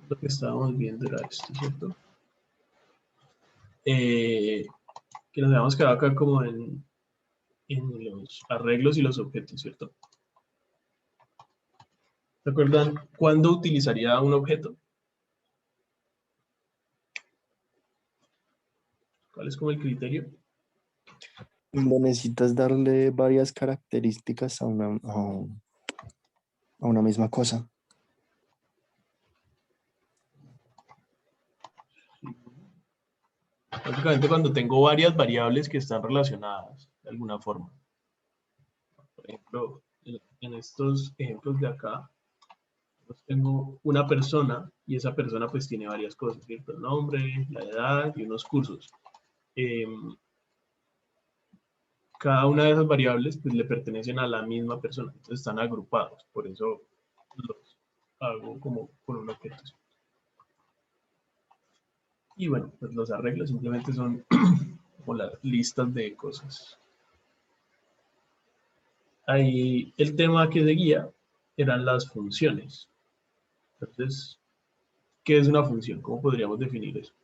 Lo que estábamos viendo era esto, ¿cierto? Que nos habíamos quedado acá como en los arreglos y los objetos, ¿cierto? ¿Se acuerdan cuándo utilizaría un objeto? ¿Cuál es como el criterio? Cuando necesitas darle varias características a una misma cosa. Básicamente cuando tengo varias variables que están relacionadas de alguna forma. Por ejemplo, en estos ejemplos de acá, pues tengo una persona y esa persona pues tiene varias cosas, ¿cierto? El nombre, la edad y unos cursos. Cada una de esas variables pues le pertenecen a la misma persona, entonces están agrupados, por eso los hago como con un objeto. Y bueno, pues los arreglos simplemente son como las listas de cosas. Ahí el tema que seguía eran las funciones. Entonces, ¿qué es una función? ¿Cómo podríamos definir eso?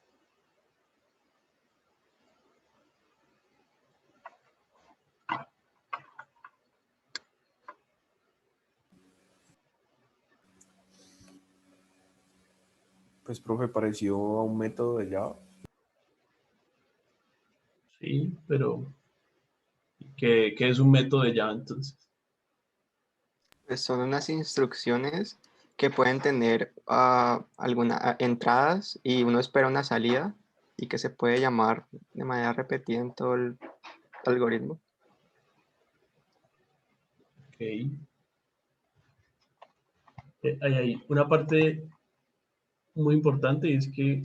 Pues, profe, pareció a un método de Java. Sí, pero ¿qué es un método de Java entonces? Pues son unas instrucciones que pueden tener algunas entradas y uno espera una salida y que se puede llamar de manera repetida en todo el algoritmo. Okay. Hay una parte muy importante y es que,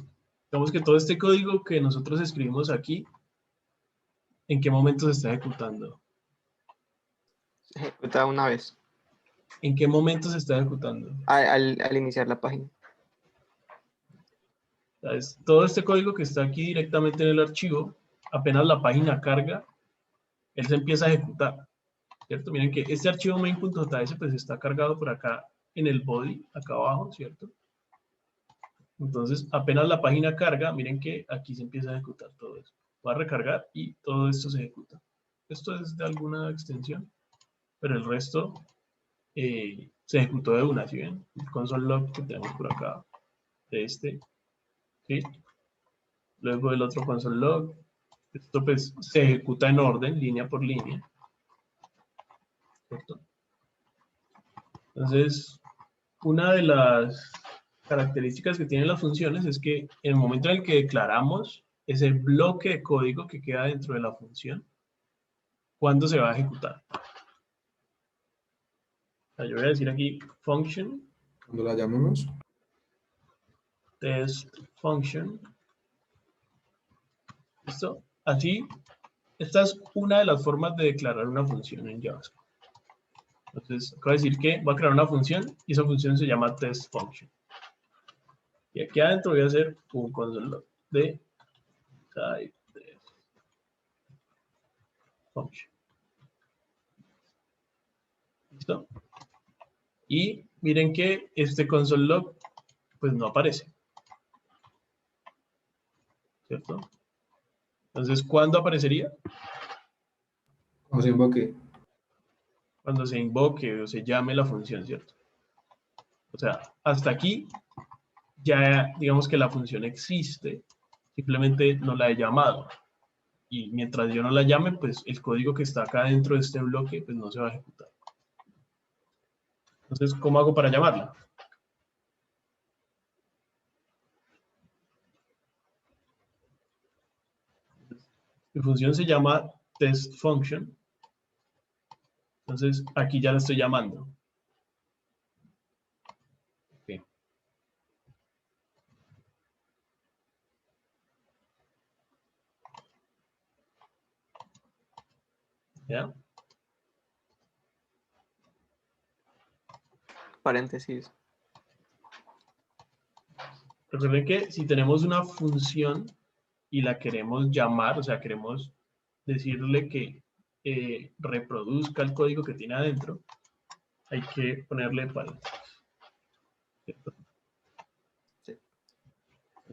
digamos que todo este código que nosotros escribimos aquí, ¿en qué momento se está ejecutando? Se ejecuta una vez ¿En qué momento se está ejecutando? al iniciar la página. ¿Sabes? Todo este código que está aquí directamente en el archivo, apenas la página carga, él se empieza a ejecutar, ¿cierto? Miren que este archivo main.js pues está cargado por acá en el body, acá abajo, ¿cierto? Entonces, apenas la página carga, miren que aquí se empieza a ejecutar todo eso. Va a recargar y todo esto se ejecuta. Esto es de alguna extensión, pero el resto se ejecutó de una, ¿sí ven? El console log que tenemos por acá, de este, ¿sí? Luego el otro console log. Esto pues se ejecuta en orden, línea por línea, ¿cierto? Entonces, una de las características que tienen las funciones es que en el momento en el que declaramos ese bloque de código que queda dentro de la función, ¿cuándo se va a ejecutar? O sea, yo voy a decir aquí function, Cuando la llamemos, test function, ¿listo? Así, esta es una de las formas de declarar una función en JavaScript. Entonces, acabo de decir que voy a crear una función y esa función se llama test function. Y aquí adentro voy a hacer un console log de type test function. ¿Listo? Y miren que este console log pues no aparece, ¿cierto? Entonces, ¿cuándo aparecería? cuando se invoque. Cuando se invoque o se llame la función, ¿cierto? O sea, hasta aquí ya digamos que la función existe, simplemente no la he llamado. Y mientras yo no la llame, pues el código que está acá dentro de este bloque pues no se va a ejecutar. Entonces, ¿cómo hago para llamarla? Mi función se llama test function. Entonces, aquí ya la estoy llamando. Okay. ¿Ya? Paréntesis. Recuerden que si tenemos una función y la queremos llamar, o sea, queremos decirle que reproduzca el código que tiene adentro, hay que ponerle paréntesis. ¿Cierto? Sí.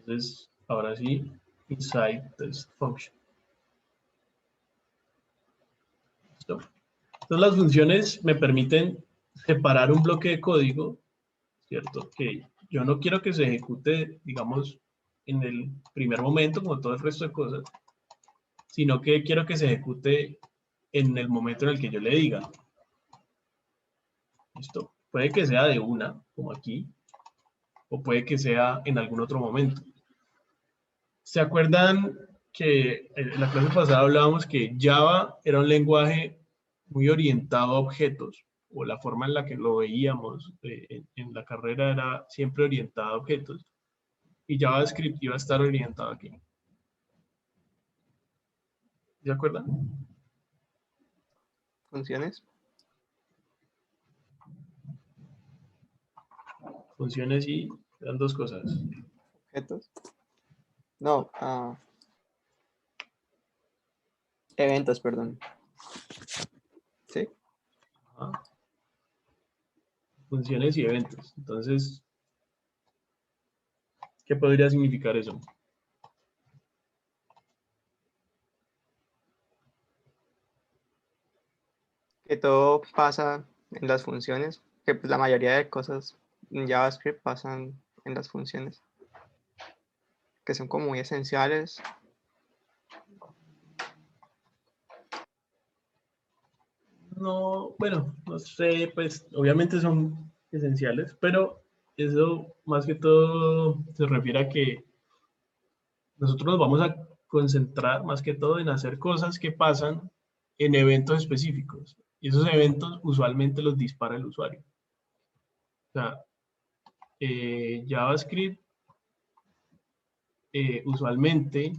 Entonces, ahora sí, inside test function. ¿Listo? Entonces, las funciones me permiten separar un bloque de código, ¿cierto? Que yo no quiero que se ejecute, digamos, en el primer momento, como todo el resto de cosas, sino que quiero que se ejecute en el momento en el que yo le diga. ¿Listo? Puede que sea de una, como aquí, o puede que sea en algún otro momento. ¿Se acuerdan que en la clase pasada hablábamos que Java era un lenguaje muy orientado a objetos, o la forma en la que lo veíamos en la carrera era siempre orientada a objetos, y JavaScript iba a estar orientado aquí? ¿Se acuerdan? Funciones. Funciones y eran dos cosas. Objetos. No, eventos, perdón. ¿Sí? Ajá. Funciones y eventos. Entonces, ¿qué podría significar eso? Que todo pasa en las funciones, que pues, la mayoría de cosas en JavaScript pasan en las funciones, que son como muy esenciales. No, bueno, no sé, pues obviamente son esenciales, pero eso más que todo se refiere a que nosotros nos vamos a concentrar más que todo en hacer cosas que pasan en eventos específicos. Y esos eventos usualmente los dispara el usuario. O sea, JavaScript usualmente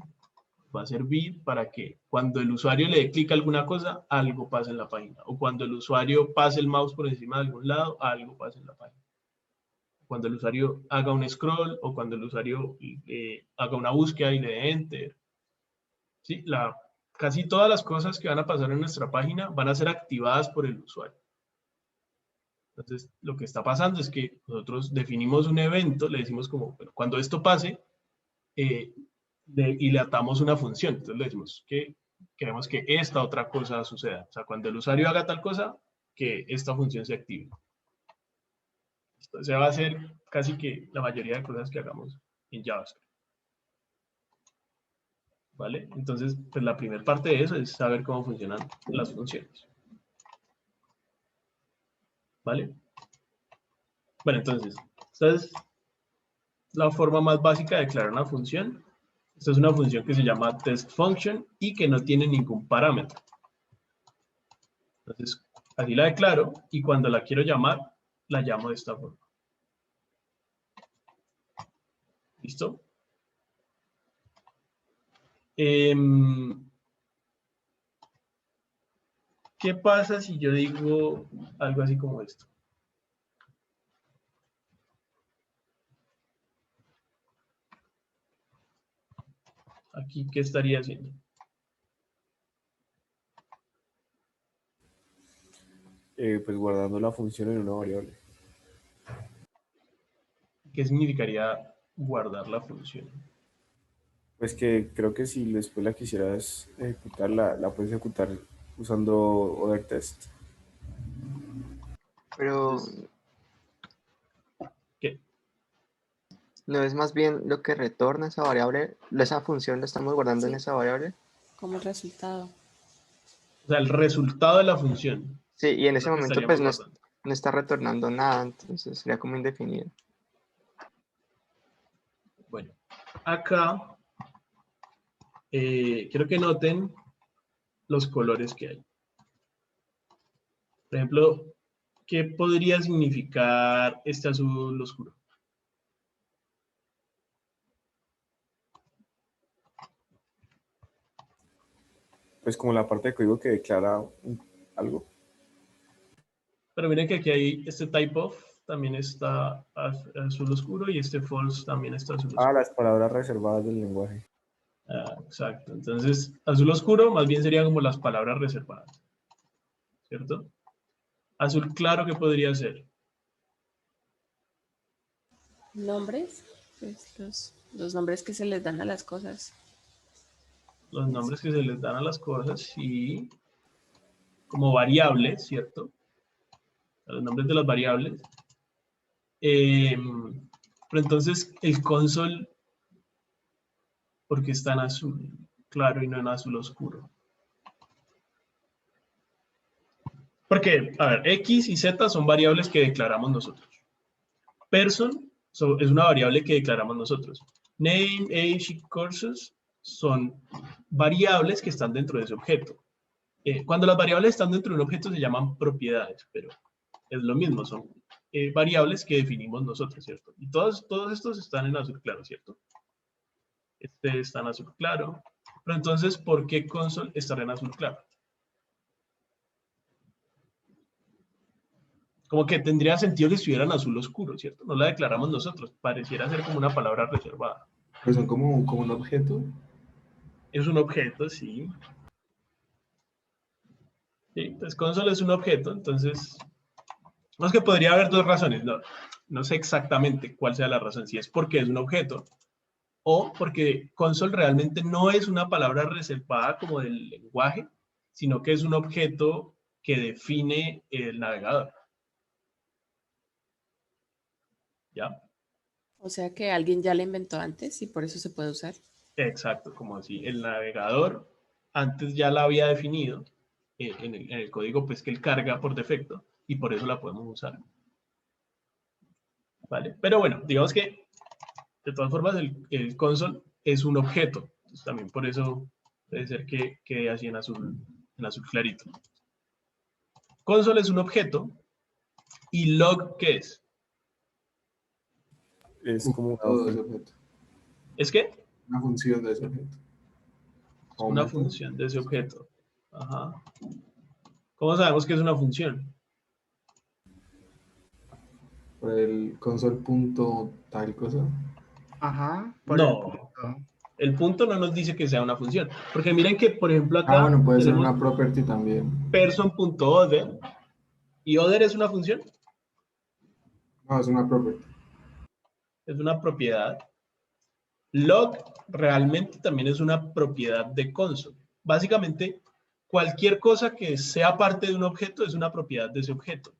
va a servir para que cuando el usuario le dé clic a alguna cosa, algo pase en la página. O cuando el usuario pase el mouse por encima de algún lado, algo pase en la página. Cuando el usuario haga un scroll o cuando el usuario haga una búsqueda y le dé enter. ¿Sí? Casi todas las cosas que van a pasar en nuestra página van a ser activadas por el usuario. Entonces, lo que está pasando es que nosotros definimos un evento, le decimos como, bueno, cuando esto pase, y le atamos una función. Entonces le decimos que queremos que esta otra cosa suceda. O sea, cuando el usuario haga tal cosa, que esta función se active. Entonces va a ser casi que la mayoría de cosas que hagamos en JavaScript. ¿Vale? Entonces, pues la primera parte de eso es saber cómo funcionan las funciones. ¿Vale? Bueno, entonces, esta es la forma más básica de declarar una función. Esta es una función que se llama test function y que no tiene ningún parámetro. Entonces, así la declaro y cuando la quiero llamar, la llamo de esta forma. ¿Listo? ¿Qué pasa si yo digo algo así como esto? Aquí, ¿qué estaría haciendo? Pues guardando la función en una variable. ¿Qué significaría guardar la función? Pues que creo que si después la quisieras ejecutar, la puedes ejecutar usando other test. Pero Entonces, ¿qué? no es más bien lo que retorna esa variable, esa función la estamos guardando en Sí, esa variable. como resultado. O sea, el resultado de la función. Sí, y en Es ese lo que momento pues estaríamos guardando. no está retornando nada, entonces sería como indefinido. Bueno, acá quiero que noten los colores que hay. Por ejemplo, ¿qué podría significar este azul oscuro? Pues como la parte de código que declara algo. Pero miren que aquí hay este type of, también está azul oscuro y este false también está azul Ah, oscuro. las palabras reservadas del lenguaje. Ah, exacto. Entonces, azul oscuro más bien serían como las palabras reservadas, ¿cierto? Azul claro, ¿qué podría ser? Nombres, pues Los nombres que se les dan a las cosas. Los nombres que se les dan a las cosas y como variables, ¿cierto? Los nombres de las variables. Pero entonces el console, ¿por qué está en azul claro y no en azul oscuro? Porque, a ver, X y Z son variables que declaramos nosotros. Person es una variable que declaramos nosotros. Name, age y courses son variables que están dentro de ese objeto. Cuando las variables están dentro de un objeto se llaman propiedades, pero es lo mismo, son variables que definimos nosotros, ¿cierto? Y todos estos están en azul claro, ¿cierto? Este está en azul claro. Pero entonces, ¿por qué console estará en azul claro? Como que tendría sentido que estuviera en azul oscuro, ¿cierto? No la declaramos nosotros. Pareciera ser como una palabra reservada. Pero son como un objeto. Es un objeto, sí. Sí, pues console es un objeto, entonces... No es que podría haber dos razones, no sé exactamente cuál sea la razón, si es porque es un objeto o porque console realmente no es una palabra reservada como del lenguaje, sino que es un objeto que define el navegador. ¿Ya? O sea que alguien ya la inventó antes y por eso se puede usar. Exacto, como si el navegador antes ya la había definido en el código pues que él carga por defecto y por eso la podemos usar. ¿Vale? Pero bueno, digamos que de todas formas el console es un objeto. Entonces, también por eso puede ser que quede así en azul clarito. Console es un objeto y log, ¿qué es? Es como Todo ese objeto. ¿Es qué? Una función de ese objeto. Es una función de ese objeto. Ajá. ¿Cómo sabemos que es una función? Por el console punto tal cosa. Ajá, por el No, punto. el punto no nos dice que sea una función. Porque miren que, por ejemplo, Ah, acá bueno, puede ser tenemos una property también. person.other y other es una función, No, es una property. es una propiedad. Log realmente también es una propiedad de console. Básicamente, cualquier cosa que sea parte de un objeto es una propiedad de ese objeto.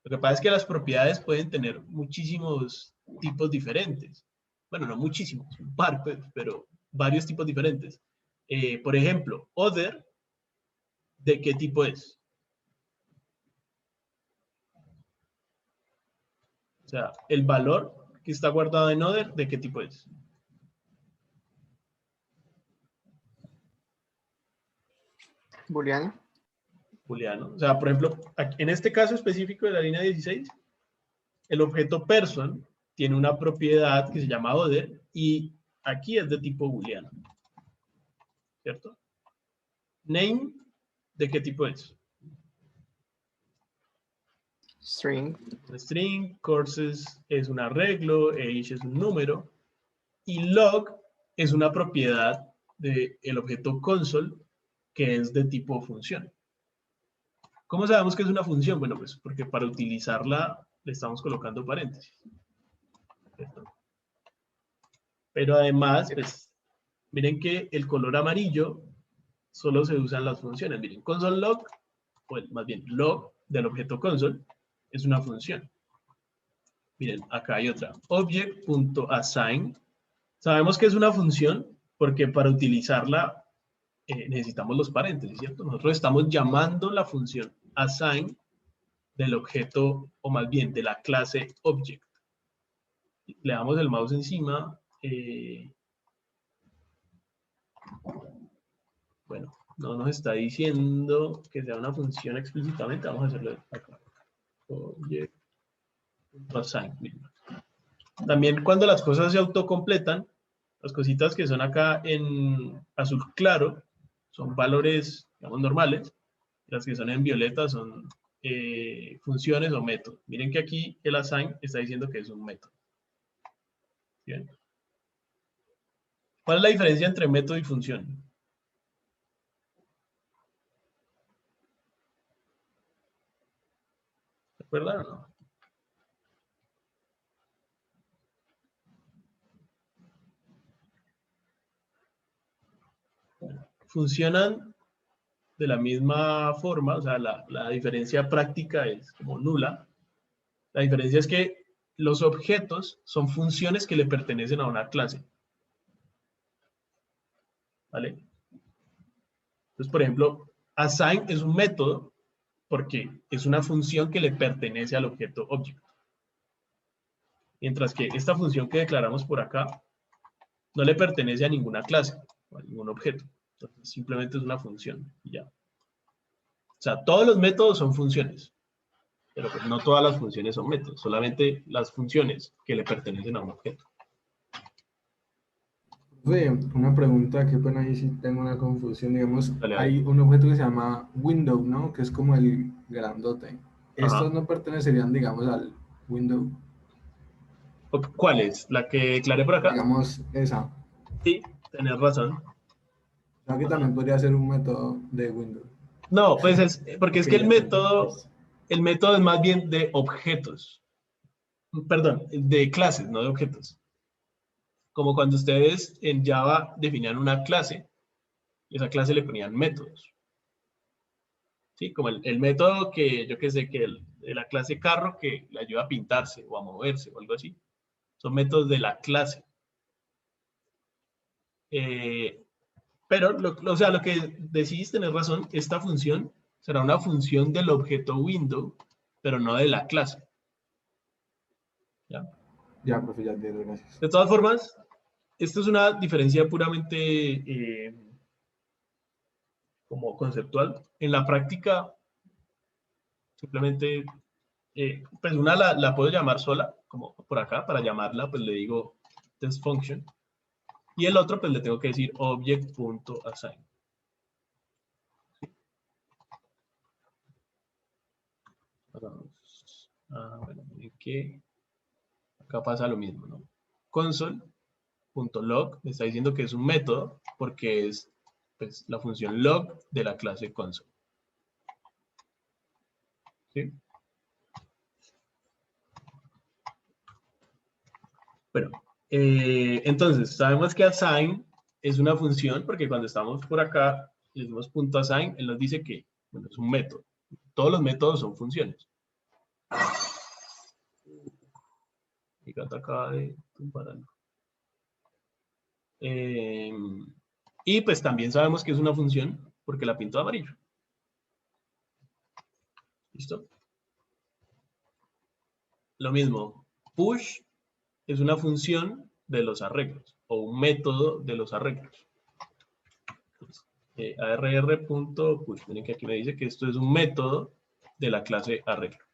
Lo que pasa es que las propiedades pueden tener muchísimos tipos diferentes. Bueno, no muchísimos, un par, pues, pero varios tipos diferentes. Por ejemplo, other, ¿de qué tipo es? O sea, el valor que está guardado en other, ¿de qué tipo es? Booleano. Booleano. O sea, por ejemplo, en este caso específico de la línea 16, el objeto person tiene una propiedad que se llama other y aquí es de tipo booleano. ¿Cierto? Name, ¿de qué tipo es? String. String, courses es un arreglo, age es un número y log es una propiedad del objeto console que es de tipo función. ¿Cómo sabemos que es una función? Bueno, pues porque para utilizarla le estamos colocando paréntesis. ¿Cierto? Pero además, pues, miren que el color amarillo solo se usa en las funciones. Miren, console log, o más bien log del objeto console, es una función. Miren, acá hay otra. Object.assign. Sabemos que es una función porque para utilizarla necesitamos los paréntesis, ¿cierto? Nosotros estamos llamando la función assign del objeto, o más bien de la clase object. Le damos el mouse encima. Bueno, no nos está diciendo que sea una función explícitamente. Vamos a hacerlo acá. Object.assign. También cuando las cosas se autocompletan, las cositas que son acá en azul claro son valores, digamos, normales. Las que son en violeta son funciones o métodos. Miren que aquí el assign está diciendo que es un método. ¿Bien? ¿Cuál es la diferencia entre método y función? ¿Se acuerdan o no? funcionan de la misma forma, o sea, la diferencia práctica es como nula. La diferencia es que los objetos son funciones que le pertenecen a una clase. ¿Vale? Entonces, por ejemplo, assign es un método porque es una función que le pertenece al objeto object. Mientras que esta función que declaramos por acá no le pertenece a ninguna clase o a ningún objeto. Entonces, simplemente es una función y ya. O sea, todos los métodos son funciones, pero pues no todas las funciones son métodos, solamente las funciones que le pertenecen a un objeto. Oye, una pregunta, qué pena ahí si tengo una confusión. Digamos, Dale, hay dale. un objeto que se llama window, ¿no? Que es como el grandote. Estos Ajá. no pertenecerían, digamos, al window. ¿Cuál es? ¿La que declaré por acá? Digamos, esa. Sí, tenés razón. O sea, que Ajá. también podría ser un método de window. No, pues es porque es Ok, que ya entendí. Listo. el método es más bien de objetos. Perdón, de clases, no de objetos. Como cuando ustedes en Java definían una clase, y esa clase le ponían métodos. ¿Sí? Como el método que, yo que sé, que de la clase carro que le ayuda a pintarse o a moverse o algo así. Son métodos de la clase. Pero, o sea, lo que decís, tenés razón, esta función será una función del objeto window, pero no de la clase. ¿Ya? Ya, profe, ya entiendo, gracias. De todas formas, esto es una diferencia puramente como conceptual. En la práctica, simplemente, pues una la puedo llamar sola, como por acá, para llamarla, pues le digo test function. Y el otro, pues le tengo que decir object.assign. Bueno, miren que acá pasa lo mismo, ¿no? Console.log me está diciendo que es un método porque es pues, la función log de la clase console. ¿Sí? Bueno, entonces sabemos que assign es una función porque cuando estamos por acá y decimos .assign, él nos dice que bueno, es un método. Todos los métodos son funciones. Mi gato acaba de tumbar algo. Y pues también sabemos que es una función porque la pinto de amarillo. ¿Listo? Lo mismo, push es una función de los arreglos o un método de los arreglos. arr.push. Miren que aquí me dice que esto es un método de la clase arreglo.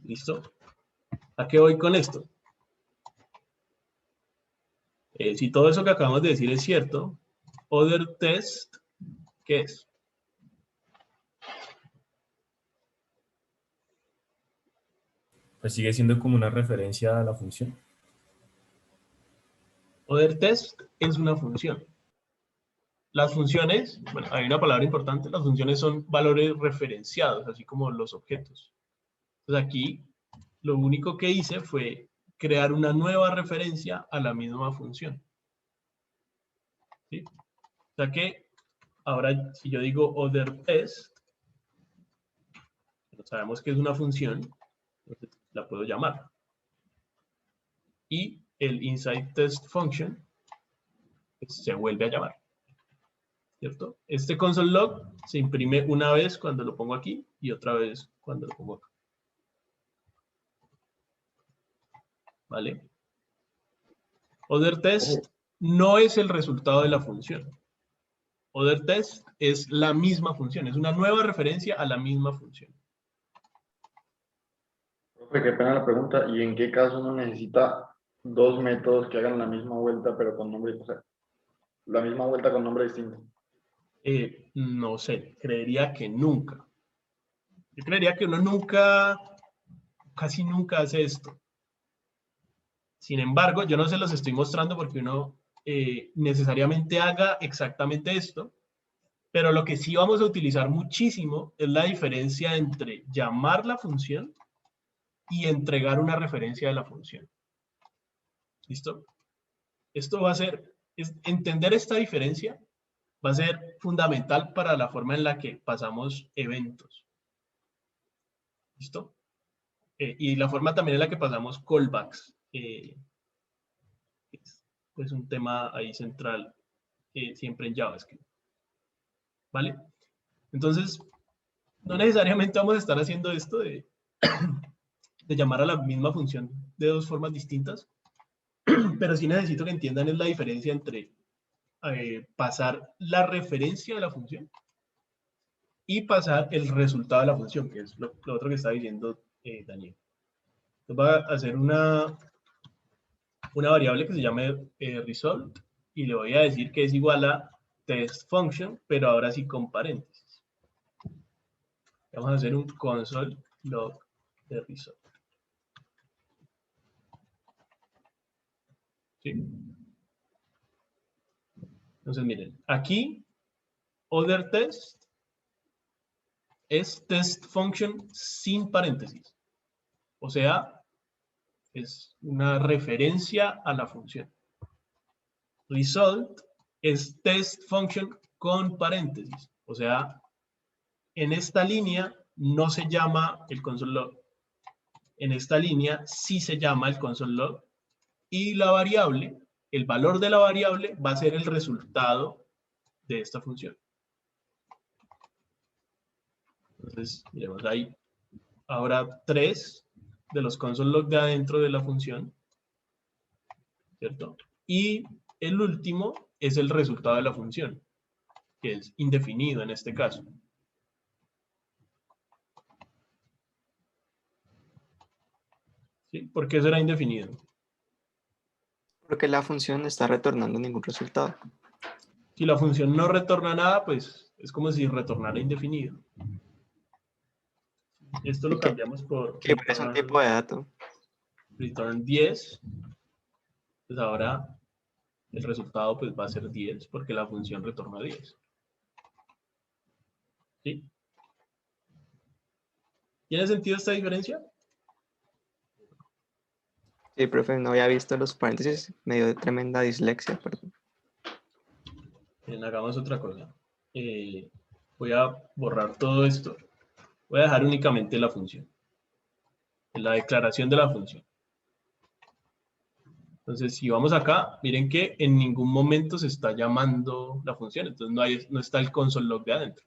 ¿Listo? ¿A qué voy con esto? Si todo eso que acabamos de decir es cierto, other test, ¿qué es? Pues sigue siendo como una referencia a la función. Other test es una función. Las funciones, bueno, hay una palabra importante, las funciones son valores referenciados, así como los objetos. Entonces aquí, lo único que hice fue crear una nueva referencia a la misma función. ¿Sí? O sea que, ahora si yo digo other test, sabemos que es una función, entonces la puedo llamar. Y el inside test function pues, se vuelve a llamar. ¿Cierto? Este console log se imprime una vez cuando lo pongo aquí y otra vez cuando lo pongo acá. ¿Vale? Other test no es el resultado de la función. Other test es la misma función, es una nueva referencia a la misma función. Profe, qué pena la pregunta. ¿Y en qué caso uno necesita dos métodos que hagan la misma vuelta, pero con nombre, o sea, la misma vuelta con nombre distinto? No sé, creería que nunca. Yo creería que uno nunca, casi nunca hace esto. Sin embargo, yo no se los estoy mostrando porque uno necesariamente haga exactamente esto, pero lo que sí vamos a utilizar muchísimo es la diferencia entre llamar la función y entregar una referencia de la función. ¿Listo? Esto va a ser entender esta diferencia va a ser fundamental para la forma en la que pasamos eventos. ¿Listo? Y la forma también en la que pasamos callbacks. Es pues un tema ahí central siempre en JavaScript. ¿Vale? Entonces, no necesariamente vamos a estar haciendo esto de llamar a la misma función de dos formas distintas, pero sí necesito que entiendan es la diferencia entre pasar la referencia de la función y pasar el resultado de la función, que es lo otro que está diciendo Daniel. Entonces va a hacer una variable que se llame result y le voy a decir que es igual a test function, pero ahora sí con paréntesis. Vamos a hacer un console log de result. ¿Sí? Entonces miren, aquí other test es test function sin paréntesis. O sea, es una referencia a la función. Result es test function con paréntesis. O sea, en esta línea no se llama el console log. En esta línea sí se llama el console log. Y la variable, el valor de la variable va a ser el resultado de esta función. Entonces, miremos ahí. Ahora 3 de los console log de adentro de la función, ¿cierto? Y el último es el resultado de la función, que es indefinido en este caso. ¿Sí? ¿Por qué será indefinido? Porque la función no está retornando ningún resultado. Si la función no retorna nada, pues es como si retornara indefinido. Esto lo cambiamos por Que es un tipo de dato. return 10. Pues ahora el resultado pues va a ser 10 porque la función retorna 10. ¿Sí? ¿Tiene sentido esta diferencia? Sí, profe, no había visto los paréntesis, me dio tremenda dislexia, perdón. Bien, hagamos otra cosa. Voy a borrar todo esto. Voy a dejar únicamente la función. La declaración de la función. Entonces, si vamos acá, miren que en ningún momento se está llamando la función. Entonces, no está el console log de adentro.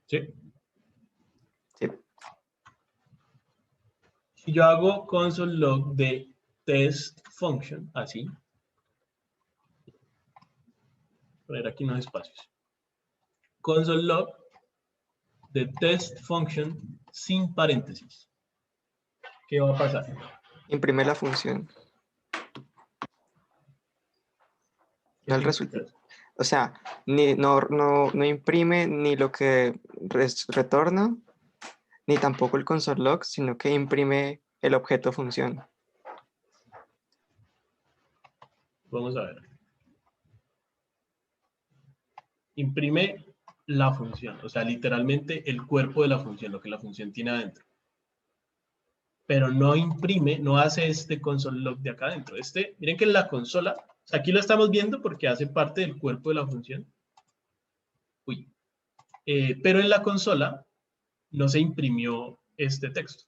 ¿Sí? Sí. Si yo hago console log de test function, así. Poner aquí unos espacios. Console log de test function sin paréntesis. ¿Qué va a pasar? Imprime la función. No el resultado. O sea, no imprime ni lo que retorna, ni tampoco el console log, sino que imprime el objeto función. Vamos a ver. Imprime la función, o sea, literalmente el cuerpo de la función, lo que la función tiene adentro. Pero no imprime, no hace este console log de acá adentro. Miren que en la consola, o sea, aquí lo estamos viendo porque hace parte del cuerpo de la función. Uy. Pero en la consola no se imprimió este texto.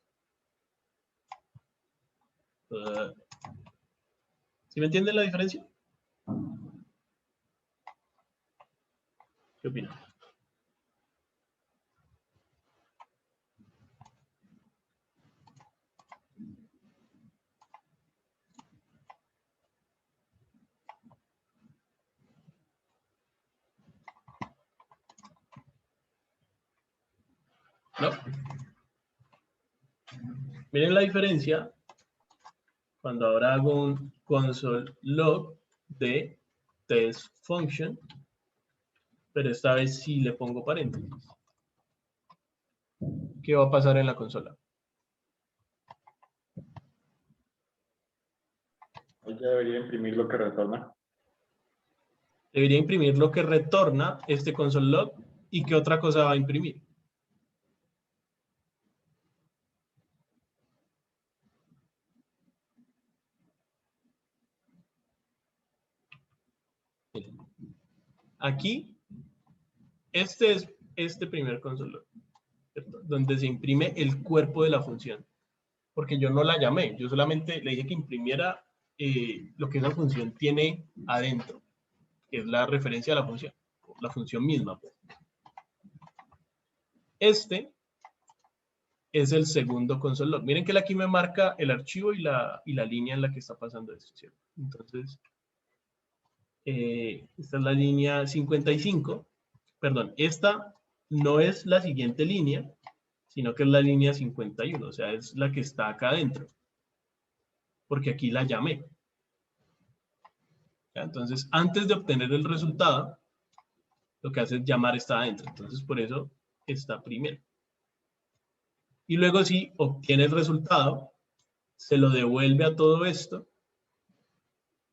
¿Sí me entienden la diferencia? ¿Qué opinan? ¿No? Miren la diferencia cuando ahora hago un console log de test function, pero esta vez sí le pongo paréntesis. ¿Qué va a pasar en la consola? Ella debería imprimir lo que retorna. Debería imprimir lo que retorna este console log y qué otra cosa va a imprimir. aquí, este es este primer console log, ¿cierto? Donde se imprime el cuerpo de la función. Porque yo no la llamé, yo solamente le dije que imprimiera lo que esa función tiene adentro, que es la referencia a la función misma. Pues. Este es el segundo console log. Miren que él aquí me marca el archivo y la línea en la que está pasando esto, ¿cierto? Entonces, esta es la línea 55. Perdón, esta no es la siguiente línea, sino que es la línea 51, o sea, es la que está acá adentro. Porque aquí la llamé. ¿Ya? Entonces, antes de obtener el resultado, lo que hace es llamar esta adentro. Entonces, por eso está primero. Y luego, si obtiene el resultado, se lo devuelve a todo esto.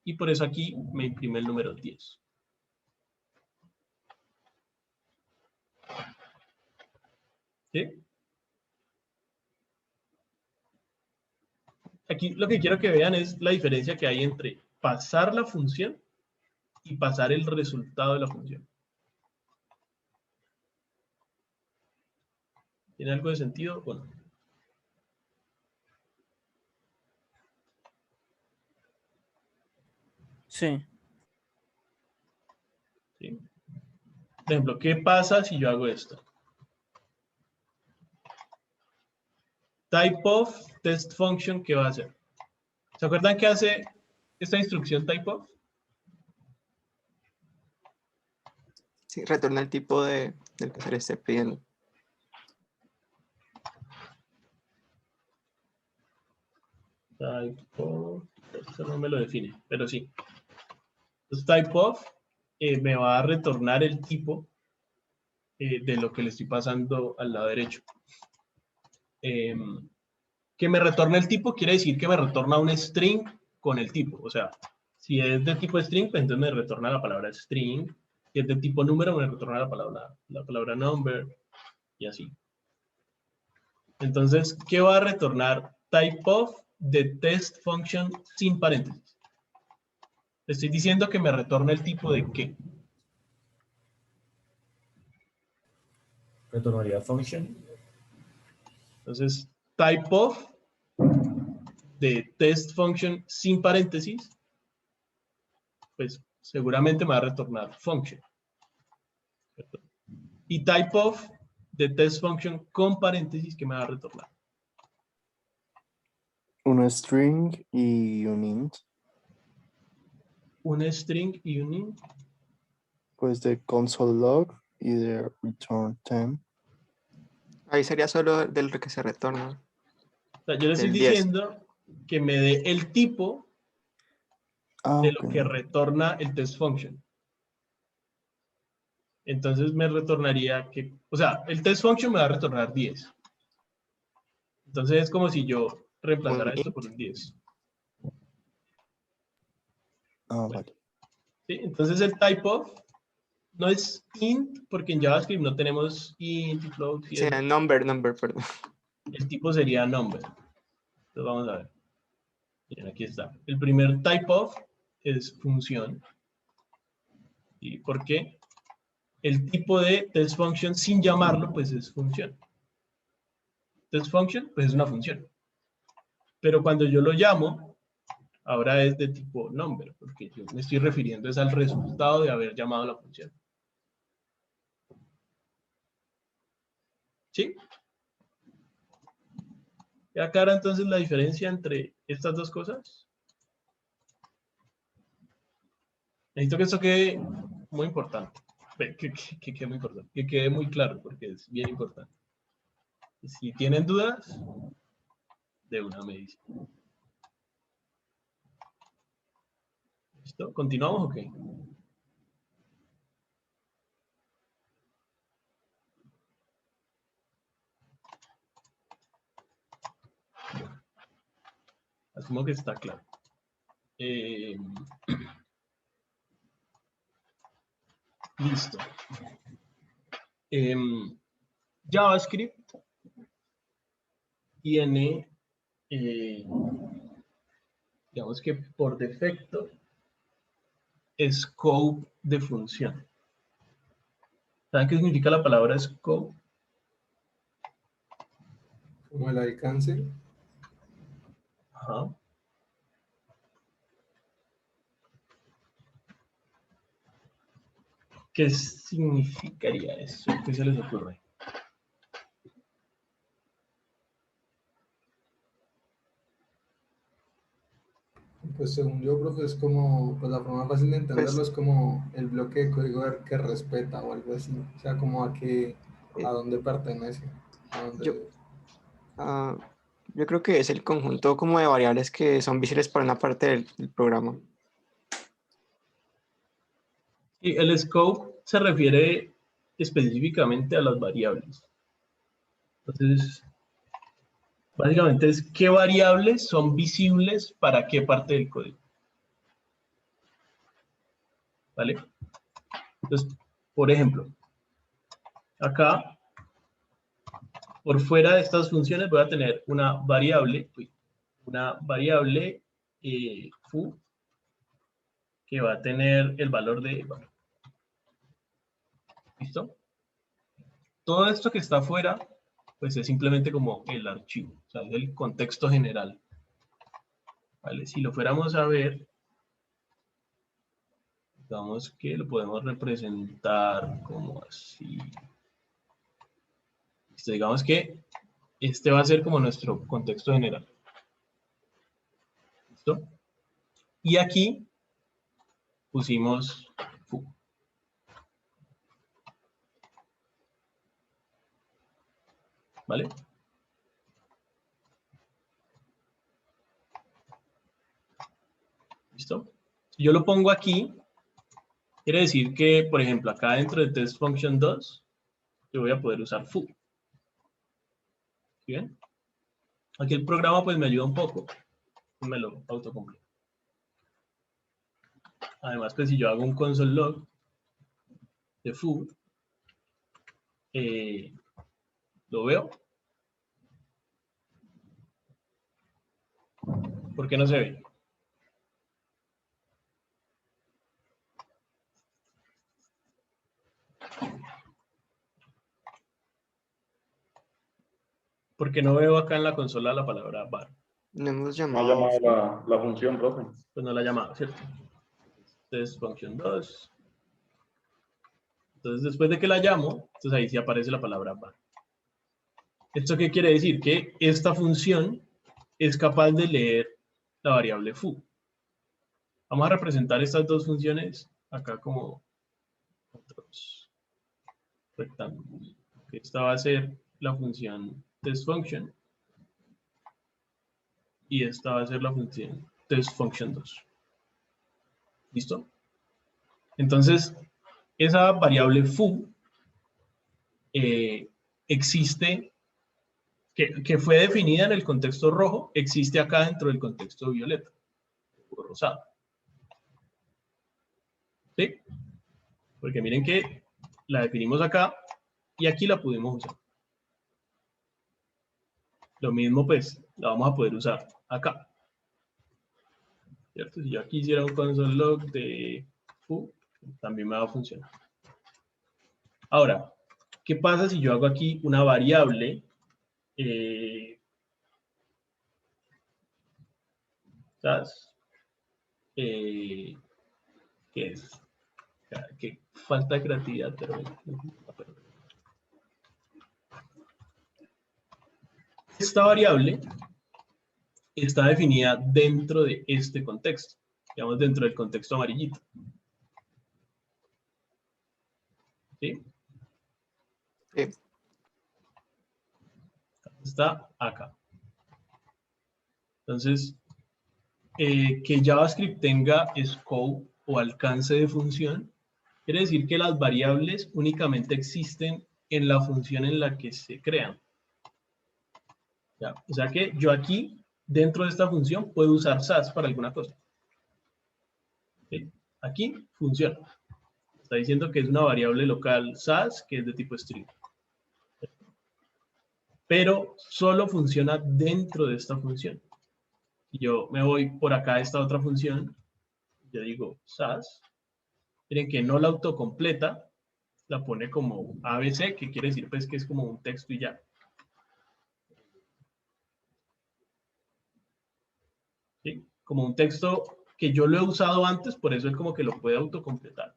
Y por eso aquí me imprime el número 10. ¿Sí? Aquí lo que quiero que vean es la diferencia que hay entre pasar la función y pasar el resultado de la función. ¿Tiene algo de sentido o no? Sí. ¿Sí? Por ejemplo, ¿qué pasa si yo hago esto? Type of test function, ¿qué va a hacer? ¿Se acuerdan qué hace esta instrucción type of? Sí, retorna el tipo del que se le esté pidiendo. Type of, esto no me lo define, pero sí. Entonces, type of me va a retornar el tipo de lo que le estoy pasando al lado derecho. Que me retorne el tipo quiere decir que me retorna un string con el tipo. O sea, si es de tipo string, pues entonces me retorna la palabra string. Si es de tipo número, me retorna la palabra number y así. Entonces, ¿qué va a retornar type of de test function sin paréntesis? Le estoy diciendo que me retorna el tipo de qué. Retornaría function. Entonces, type of de test function sin paréntesis, pues seguramente me va a retornar function. ¿Cierto? Y type of de test function con paréntesis, que me va a retornar. Una string y un int. Un string y un int. Pues de console log y de return time. Ahí sería solo del que se retorna. O sea, yo le estoy Del 10. diciendo que me dé el tipo de lo Ok. que retorna el test function. Entonces me retornaría que, o sea, el test function me va a retornar 10. Entonces es como si yo reemplazara Un esto int. por un 10. Ah, Bueno, vale. ¿sí? Entonces el type of no es int, porque en JavaScript no tenemos int y float. Y Sí, eso. number, perdón. El tipo sería number. Entonces vamos a ver. Miren, aquí está. El primer type of es función. ¿Y por qué? El tipo de test function sin llamarlo, pues es función. Test function, pues es una función. Pero cuando yo lo llamo, ahora es de tipo number, porque yo me estoy refiriendo es al resultado de haber llamado la función. ¿Sí? ¿Ya aclara entonces la diferencia entre estas dos cosas? Necesito que esto quede muy importante. Que quede muy importante. Que quede muy claro, porque es bien importante. Si tienen dudas, de una me dicen. ¿Listo? ¿Continuamos o qué? Asumo que está claro. Listo. JavaScript tiene, digamos que por defecto, scope de función. ¿Saben qué significa la palabra scope? Como el alcance. Ajá. ¿Qué significaría eso? ¿Qué se les ocurre? Pues según yo, profe, es como, pues la forma fácil de entenderlo Pues, es como el bloque de código que respeta o algo así. O sea, como a dónde pertenece. A yo, dónde... ah, yo creo que es el conjunto como de variables que son visibles para una parte del programa. Y el scope se refiere específicamente a las variables. Entonces, básicamente es qué variables son visibles para qué parte del código. ¿Vale? Entonces, por ejemplo, acá, por fuera de estas funciones voy a tener una variable foo, que va a tener el valor de, bueno, ¿listo? Todo esto que está afuera, pues es simplemente como el archivo, o sea, es el contexto general. ¿Vale? Si lo fuéramos a ver, digamos que lo podemos representar como así. Listo, digamos que este va a ser como nuestro contexto general. ¿Listo? Y aquí pusimos foo. ¿Vale? ¿Listo? Si yo lo pongo aquí, quiere decir que, por ejemplo, acá dentro de test function 2, yo voy a poder usar foo. ¿Sí ven? Aquí el programa pues me ayuda un poco. Me lo autocompleta. Además, pues si yo hago un console log de foo, lo veo. ¿Por qué no se ve? Porque no veo acá en la consola la palabra var. No hemos No ha llamado. llamado la función, profe. Pues no la he llamado, ¿cierto? Entonces, function 2. Entonces, después de que la llamo, entonces ahí sí aparece la palabra var. ¿Esto qué quiere decir? Que esta función es capaz de leer la variable foo. Vamos a representar estas dos funciones acá como otros rectángulos. Esta va a ser la función testFunction y esta va a ser la función testFunction2. ¿Listo? Entonces, esa variable foo existe, que fue definida en el contexto rojo, existe acá dentro del contexto violeta o rosado. ¿Sí? Porque miren que la definimos acá y aquí la pudimos usar. Lo mismo, pues, la vamos a poder usar acá. ¿Cierto? Si yo aquí hiciera un console log de foo, también me va a funcionar. Ahora, ¿qué pasa si yo hago aquí una variable? ¿Sabes? ¿Qué es? Qué falta de creatividad, pero esta variable está definida dentro de este contexto, digamos dentro del contexto amarillito. ¿Sí? Sí. Está acá. Entonces, que JavaScript tenga scope o alcance de función, quiere decir que las variables únicamente existen en la función en la que se crean. ¿Ya? O sea que yo aquí, dentro de esta función, puedo usar SAS para alguna cosa. ¿Sí? Aquí funciona. Está diciendo que es una variable local SAS que es de tipo string. Pero solo funciona dentro de esta función. Si yo me voy por acá a esta otra función, yo digo SAS, miren que no la autocompleta, la pone como ABC, que quiere decir pues que es como un texto y ya. ¿Sí? Como un texto que yo lo he usado antes, por eso él como que lo puede autocompletar.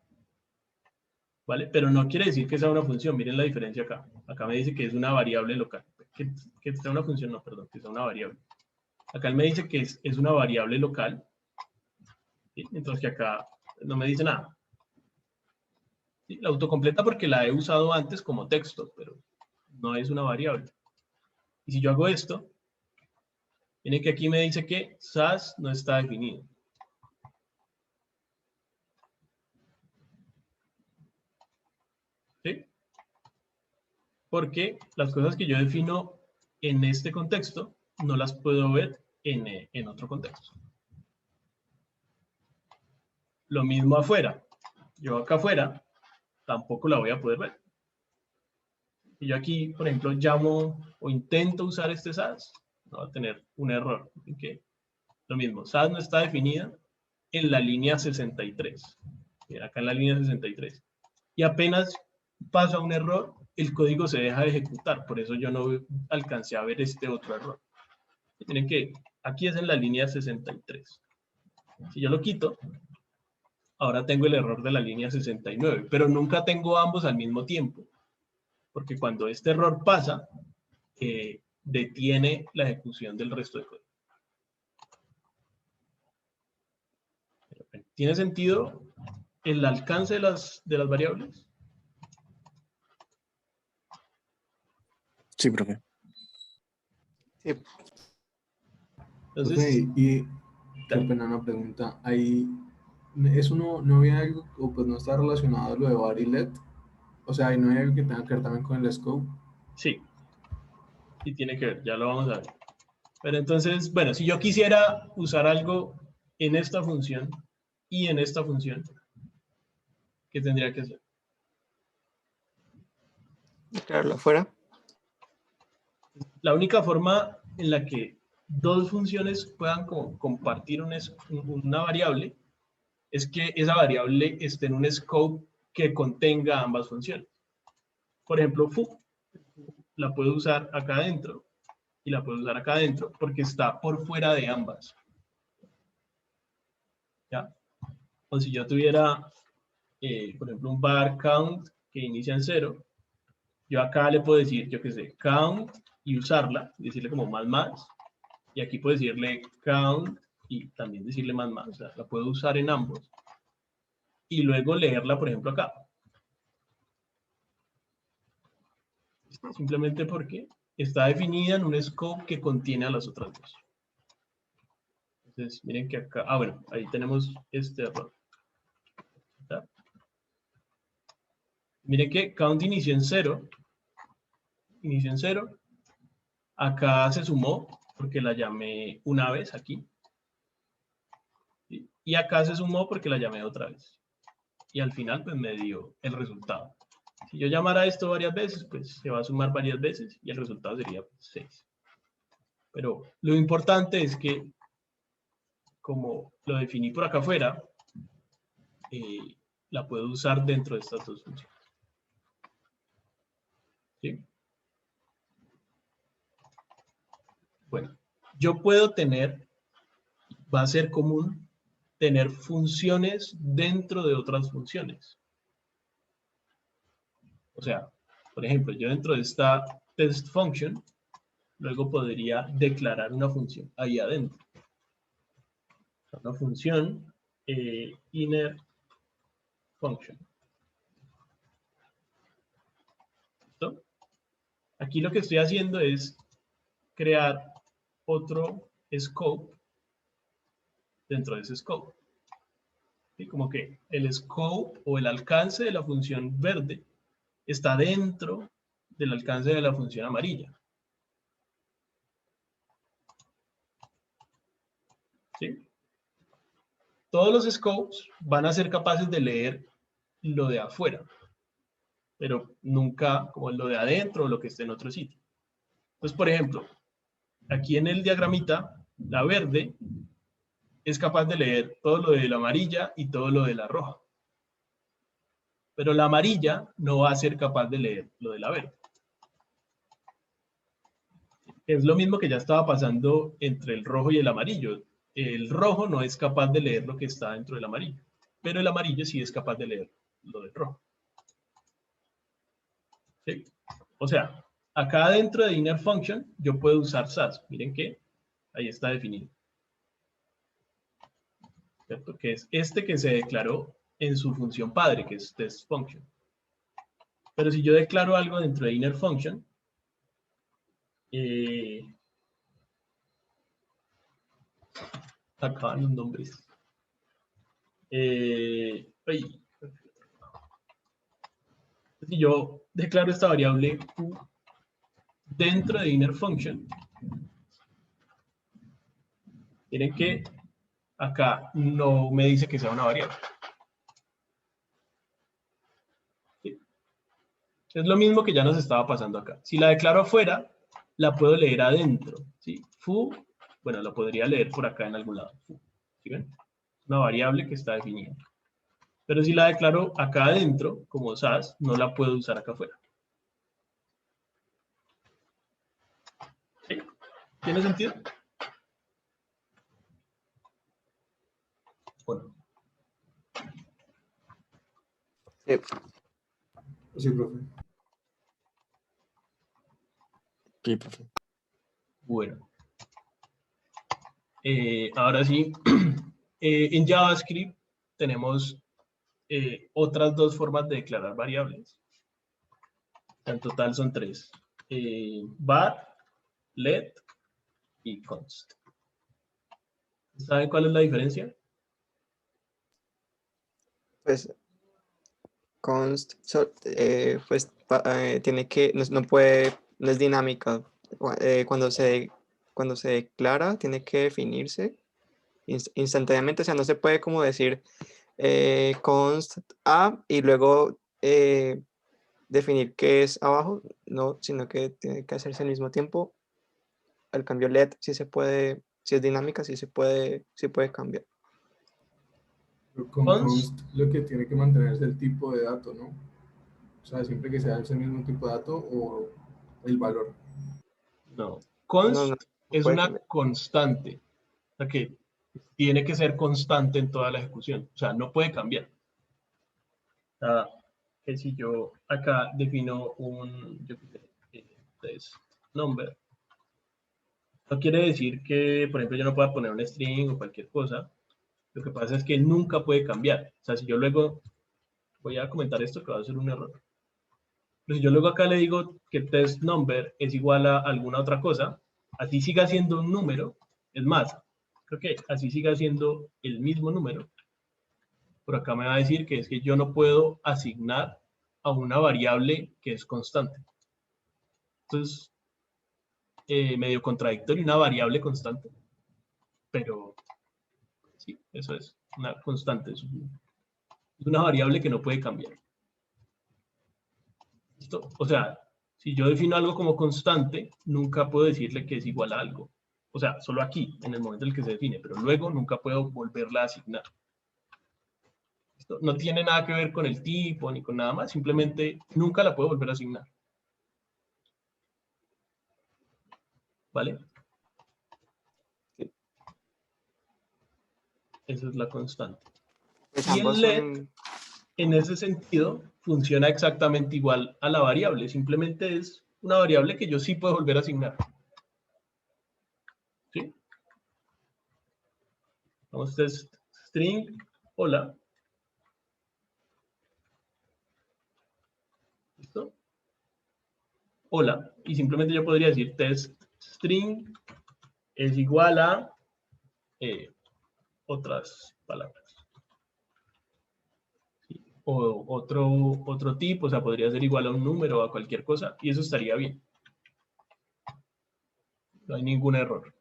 ¿Vale? Pero no quiere decir que sea una función. Miren la diferencia acá. Acá me dice que es una variable local. Que sea una función, no, perdón, que sea una variable. Acá él me dice que es una variable local. ¿Sí? Entonces que acá no me dice nada. ¿Sí? La autocompleta porque la he usado antes como texto, pero no es una variable. Y si yo hago esto, miren que aquí me dice que SAS no está definido. ¿Sí? Porque las cosas que yo defino en este contexto no las puedo ver en otro contexto. Lo mismo afuera. Yo acá afuera tampoco la voy a poder ver. Y yo aquí, por ejemplo, llamo o intento usar este SAS, no va a tener un error. ¿Okay? Lo mismo, SAS no está definida en la línea 63. Mira, acá en la línea 63. Y apenas pasa un error, el código se deja de ejecutar. Por eso yo no alcancé a ver este otro error. Miren que aquí es en la línea 63. Si yo lo quito, ahora tengo el error de la línea 69, pero nunca tengo ambos al mismo tiempo. Porque cuando este error pasa, detiene la ejecución del resto del código. ¿Tiene sentido el alcance de las variables? Sí, profe. Sí, Entonces, Ok, y qué dale. pena una pregunta. Ahí, ¿eso no había algo, o pues no está relacionado a lo de Varilet? O sea, ahí no hay algo que tenga que ver también con el scope. Sí, sí tiene que ver, ya lo vamos a ver. Pero entonces, bueno, si yo quisiera usar algo en esta función y en esta función, ¿qué tendría que hacer? declararlo afuera. La única forma en la que dos funciones puedan compartir una variable es que esa variable esté en un scope que contenga ambas funciones. Por ejemplo, foo la puedo usar acá adentro y la puedo usar acá adentro porque está por fuera de ambas. ¿Ya? O si yo tuviera, por ejemplo, un var count que inicia en 0, yo acá le puedo decir, yo qué sé, count y usarla, decirle como más, y aquí puedo decirle count y también decirle más, o sea, la puedo usar en ambos. Y luego leerla, por ejemplo, acá. Simplemente porque está definida en un scope que contiene a las otras dos. Entonces, miren que acá, bueno, ahí tenemos este error. ¿Ya? Miren que count inició en 0. Inició en 0. Acá se sumó porque la llamé una vez aquí. ¿Sí? Y acá se sumó porque la llamé otra vez. Y al final, pues me dio el resultado. Si yo llamara esto varias veces, pues se va a sumar varias veces y el resultado sería 6. Pero lo importante es que, como lo definí por acá afuera, la puedo usar dentro de estas dos funciones. ¿Sí? Bueno, yo puedo tener, va a ser común, tener funciones dentro de otras funciones. O sea, por ejemplo, yo dentro de esta test function, luego podría declarar una función ahí adentro. Una función inner function. ¿Listo? Aquí lo que estoy haciendo es crear otro scope dentro de ese scope. ¿Sí? Como que el scope o el alcance de la función verde está dentro del alcance de la función amarilla. ¿Sí? Todos los scopes van a ser capaces de leer lo de afuera, pero nunca como lo de adentro o lo que esté en otro sitio. Entonces, por ejemplo, aquí en el diagramita, la verde es capaz de leer todo lo de la amarilla y todo lo de la roja. Pero la amarilla no va a ser capaz de leer lo de la verde. Es lo mismo que ya estaba pasando entre el rojo y el amarillo. El rojo no es capaz de leer lo que está dentro del amarillo, pero el amarillo sí es capaz de leer lo del rojo. ¿Sí? O sea, acá dentro de inner function yo puedo usar SAS. Miren que ahí está definido. ¿Cierto? Que es este que se declaró en su función padre, que es test function. Pero si yo declaro algo dentro de inner function, acá en los nombres. Si yo declaro esta variable Q dentro de inner function, miren que acá no me dice que sea una variable. ¿Sí? Es lo mismo que ya nos estaba pasando acá. Si la declaro afuera, la puedo leer adentro. ¿Sí? Foo, bueno, la podría leer por acá en algún lado. ¿Sí ven? Una variable que está definida. Pero si la declaro acá adentro, como SAS, no la puedo usar acá afuera. ¿Sí? ¿Tiene sentido? Bueno. Sí, profe. Sí, profe. Bueno. Ahora sí, en JavaScript tenemos otras dos formas de declarar variables. En total son tres. Var, let y const. ¿Saben cuál es la diferencia? Pues const, pues tiene que, no puede, no es dinámica. Cuando se declara, tiene que definirse instantáneamente. O sea, no se puede como decir const a y luego definir qué es abajo, no, sino que tiene que hacerse al mismo tiempo. Al cambio let, sí se puede, si es dinámica, sí puede cambiar. Pero con const lo que tiene que mantenerse el tipo de dato, ¿no? O sea, siempre que sea ese mismo tipo de dato o el valor. No. Const No es puede una cambiar. constante. O sea que tiene que ser constante en toda la ejecución. O sea, no puede cambiar. O sea, que si yo acá defino un test number, no quiere decir que, por ejemplo, yo no pueda poner un string o cualquier cosa. Lo que pasa es que nunca puede cambiar. O sea, si yo luego, voy a comentar esto que va a ser un error. Pero si yo luego acá le digo que test number es igual a alguna otra cosa, así siga siendo un número, es más, creo que así siga siendo el mismo número, por acá me va a decir que es que yo no puedo asignar a una variable que es constante. Entonces, medio contradictorio, una variable constante, pero sí, eso es una constante, es una variable que no puede cambiar. ¿Listo? O sea, si yo defino algo como constante, nunca puedo decirle que es igual a algo. O sea, solo aquí, en el momento en el que se define, pero luego nunca puedo volverla a asignar. ¿Listo? No tiene nada que ver con el tipo ni con nada más, simplemente nunca la puedo volver a asignar. ¿Vale? Esa es la constante. Pues Y ambos el let, son, en ese sentido, funciona exactamente igual a la variable. Simplemente es una variable que yo sí puedo volver a asignar. ¿Sí? Vamos, test string, hola. ¿Listo? Hola. Y simplemente yo podría decir test string es igual a otras palabras. ¿Sí? O otro tipo, o sea, podría ser igual a un número o a cualquier cosa, y eso estaría bien. No hay ningún error.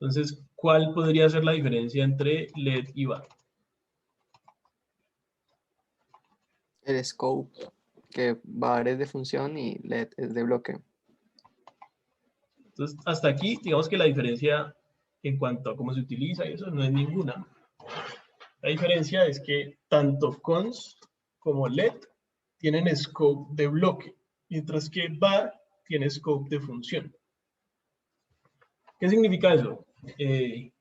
Entonces, ¿cuál podría ser la diferencia entre let y var? el scope, que var es de función y let es de bloque. Entonces, hasta aquí, digamos que la diferencia en cuanto a cómo se utiliza y eso no es ninguna. La diferencia es que tanto const como let tienen scope de bloque, mientras que var tiene scope de función. ¿Qué significa eso? Que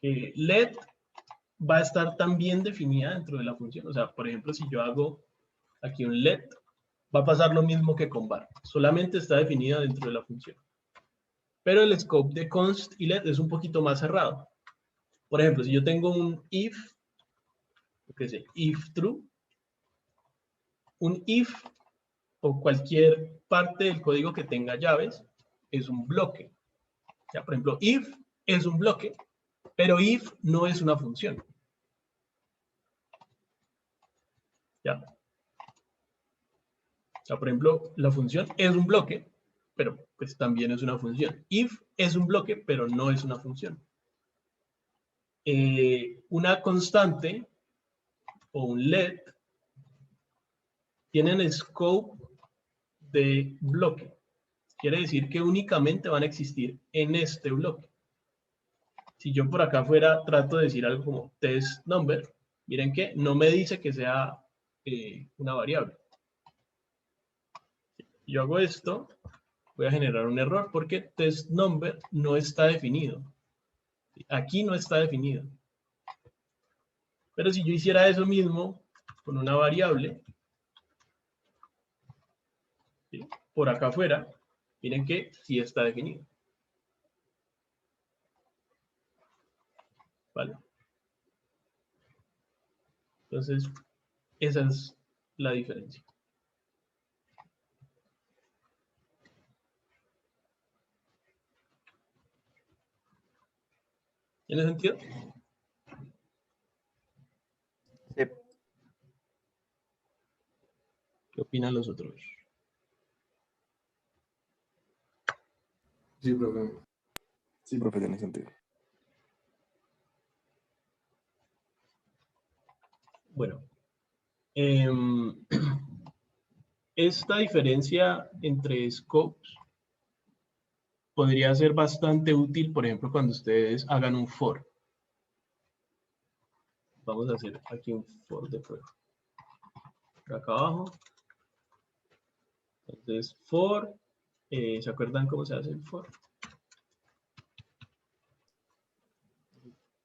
let va a estar también definida dentro de la función. O sea, por ejemplo, si yo hago aquí un let, va a pasar lo mismo que con var. Solamente está definida dentro de la función. Pero el scope de const y let es un poquito más cerrado. Por ejemplo, si yo tengo un if, qué sé, if true, un if o cualquier parte del código que tenga llaves es un bloque. Ya, por ejemplo, if es un bloque, pero if no es una función. Ya. O sea, por ejemplo, la función es un bloque, pero pues también es una función. If es un bloque, pero no es una función. Una constante o un let tienen scope de bloque. Quiere decir que únicamente van a existir en este bloque. Si yo por acá fuera, trato de decir algo como test number, miren que no me dice que sea una variable. Si yo hago esto, voy a generar un error porque test number no está definido. Aquí no está definido. Pero si yo hiciera eso mismo con una variable, ¿sí? Por acá afuera, miren que sí está definido. ¿Vale? Entonces, esa es la diferencia. ¿Tiene sentido? Sí. ¿Qué opinan los otros? Sí, profe. Sí, profe, tiene sentido. Bueno, esta diferencia entre scopes podría ser bastante útil, por ejemplo, cuando ustedes hagan un for. Vamos a hacer aquí un for de prueba. Acá abajo. Entonces, for, ¿se acuerdan cómo se hace el for?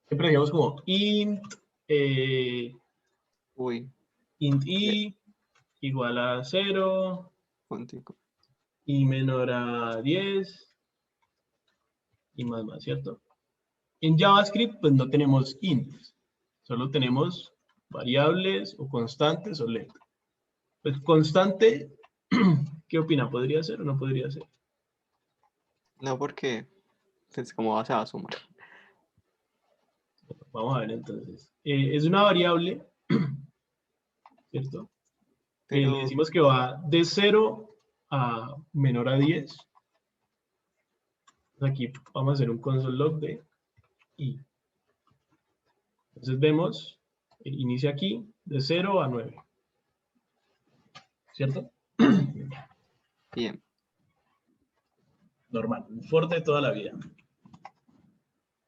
Siempre digamos como int, Uy, int i igual a 0 contigo. y menor a 10 y más, ¿cierto? En JavaScript, pues no tenemos ints, solo tenemos variables o constantes o let. Pues constante, ¿qué opina? ¿Podría ser o no podría ser? No, porque pues, como se va a sumar. Vamos a ver entonces. Es una variable, ¿cierto? Le Pero, decimos que va de 0 a menor a 10. Aquí vamos a hacer un console log de i. Entonces vemos, inicia aquí de 0 a 9. ¿Cierto? bien. Normal, un for de toda la vida.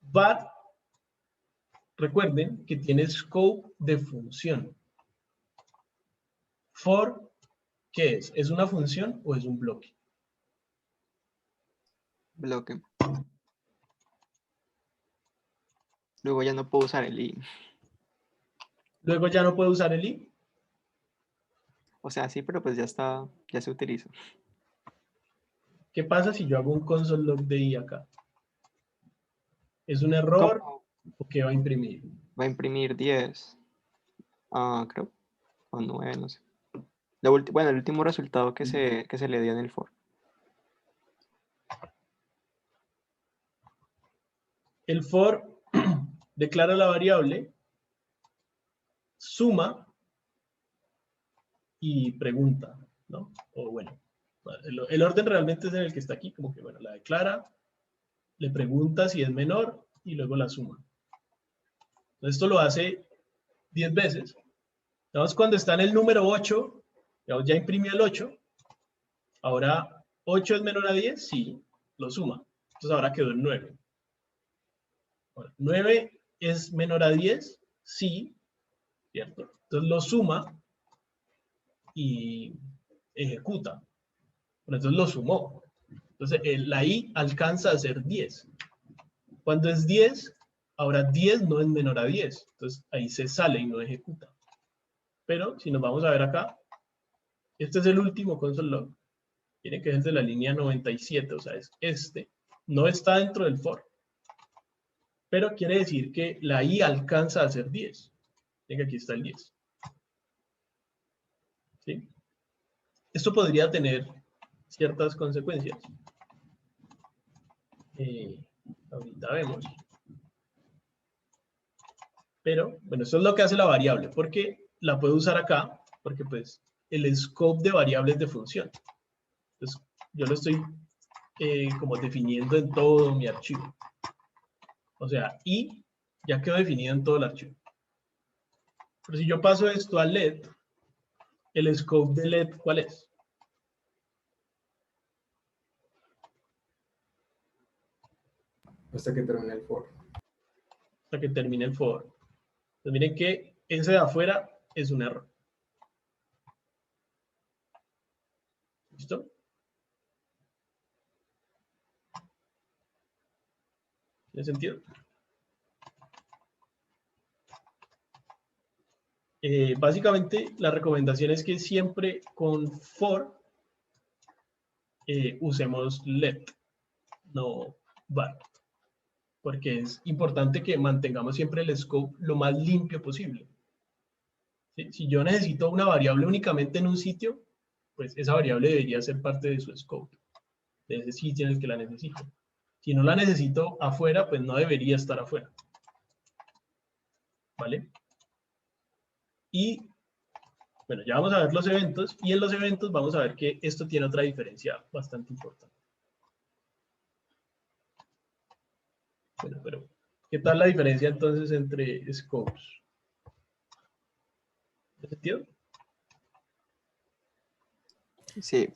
Var, recuerden que tiene scope de función. For, ¿qué es? ¿Es una función o es un bloque? Bloque. Luego ya no puedo usar el i. Luego ya no puedo usar el i. O sea, sí, pero pues ya está, ya se utiliza. ¿Qué pasa si yo hago un console log de i acá? ¿Es un error ¿Cómo o qué va a imprimir? va a imprimir 10? Ah, creo. O 9, no sé. Bueno, el último resultado que se le dio en el for. El for declara la variable, suma y pregunta, ¿no? O bueno, el orden realmente es en el que está aquí, como que, bueno, la declara, le pregunta si es menor y luego la suma. Entonces, esto lo hace 10 veces. Entonces, cuando está en el número 8, ya imprimió el 8, ahora 8 es menor a 10, sí, lo suma. Entonces, ahora quedó en 9. Bueno, 9 es menor a 10, sí, ¿cierto? Entonces lo suma y ejecuta. Bueno, entonces lo sumó. Entonces la i alcanza a ser 10. Cuando es 10, ahora 10 no es menor a 10. Entonces ahí se sale y no ejecuta. Pero si nos vamos a ver acá, este es el último console log. Tiene que ser de la línea 97, o sea, es este. No está dentro del for. Pero quiere decir que la i alcanza a ser 10. Venga, aquí está el 10. ¿Sí? Esto podría tener ciertas consecuencias. Ahorita vemos. Pero, bueno, eso es lo que hace la variable, porque la puedo usar acá, porque pues el scope de variables de función. Entonces, yo lo estoy como definiendo en todo mi archivo. O sea, y ya quedó definido en todo el archivo. Pero si yo paso esto a LED, el scope de LED, ¿cuál es? Hasta que termine el for. Hasta que termine el for. Entonces miren que ese de afuera es un error. ¿Listo? ¿Tiene sentido? Básicamente, la recomendación es que siempre con for usemos let, no var. Porque es importante que mantengamos siempre el scope lo más limpio posible. ¿Sí? Si yo necesito una variable únicamente en un sitio, pues esa variable debería ser parte de su scope, de ese sitio en el que la necesito. Si no la necesito afuera, pues no debería estar afuera. ¿Vale? Y, bueno, ya vamos a ver los eventos, y en los eventos vamos a ver que esto tiene otra diferencia bastante importante. Bueno, pero, ¿qué tal la diferencia entonces entre scopes? ¿Tiene sentido? Sí,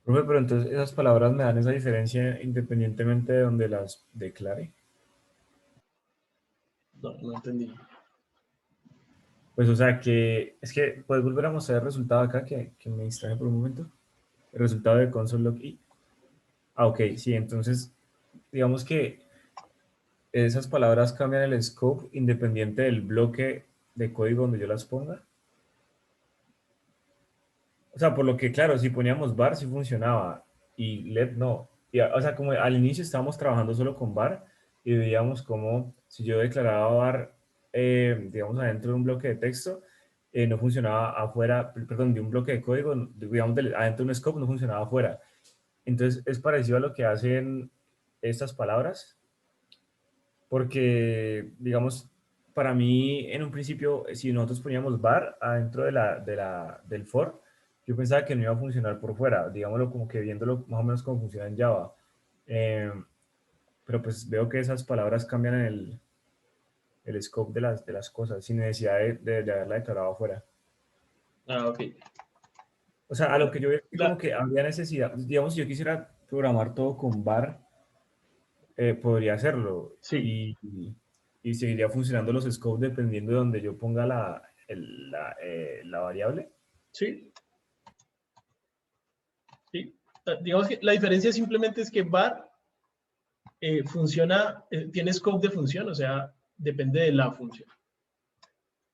Profe, pero entonces esas palabras me dan esa diferencia independientemente de donde las declare. No, no entendí. Pues o sea que, es que puedes volver a mostrar el resultado acá que me distraje por un momento. El resultado de console log i. Ah, ok, sí, entonces digamos que esas palabras cambian el scope independiente del bloque de código donde yo las ponga. O sea, por lo que, claro, si poníamos var sí funcionaba y let no. Y, o sea, como al inicio estábamos trabajando solo con var y veíamos como si yo declaraba var, digamos, adentro de un bloque de texto, no funcionaba afuera, perdón, de un bloque de código, digamos, adentro de un scope no funcionaba afuera. Entonces, es parecido a lo que hacen estas palabras, porque, digamos, para mí, en un principio, si nosotros poníamos var adentro del for, yo pensaba que no iba a funcionar por fuera, digámoslo como que viéndolo más o menos como funciona en Java. Pero pues veo que esas palabras cambian el scope de las cosas, sin necesidad de haberla declarado afuera. Ah, ok. O sea, a lo que yo veo como que había necesidad, digamos, si yo quisiera programar todo con var, podría hacerlo. Sí. Y seguiría funcionando los scopes dependiendo de donde yo ponga la variable. Sí. Sí. Digamos que la diferencia simplemente es que var funciona, tiene scope de función, o sea, depende de la función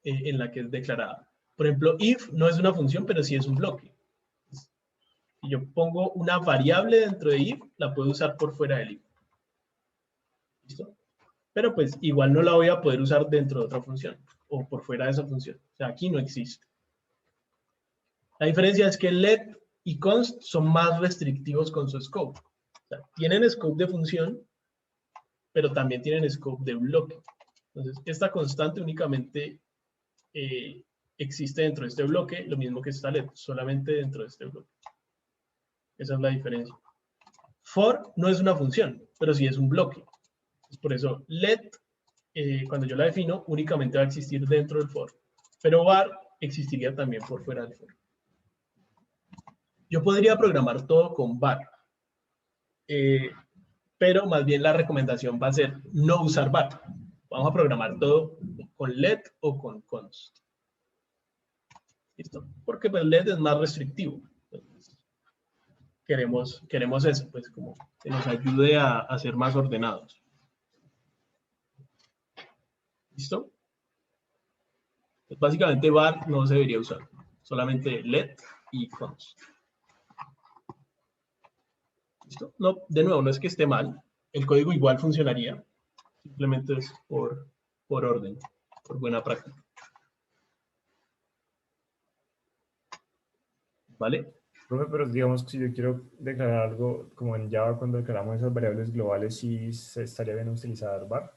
en la que es declarada. Por ejemplo, if no es una función, pero sí es un bloque. Si yo pongo una variable dentro de if, la puedo usar por fuera del if. ¿Listo? Pero pues igual no la voy a poder usar dentro de otra función o por fuera de esa función. O sea, aquí no existe. La diferencia es que let y const son más restrictivos con su scope. O sea, tienen scope de función, pero también tienen scope de bloque. Entonces, esta constante únicamente existe dentro de este bloque, lo mismo que esta let, solamente dentro de este bloque. Esa es la diferencia. For no es una función, pero sí es un bloque. Entonces, por eso let, cuando yo la defino, únicamente va a existir dentro del for. Pero var existiría también por fuera del for. Yo podría programar todo con var. Pero más bien la recomendación va a ser no usar var. Vamos a programar todo con let o con const. ¿Listo? Porque pues, let es más restrictivo. Entonces, queremos eso, pues como que nos ayude a ser más ordenados. ¿Listo? Pues, básicamente var no se debería usar, solamente let y const. ¿Listo? No, de nuevo, no es que esté mal, el código igual funcionaría, simplemente es por orden, por buena práctica. ¿Vale? Profe, pero digamos que si yo quiero declarar algo como en Java, cuando declaramos esas variables globales, ¿sí se estaría bien utilizar var?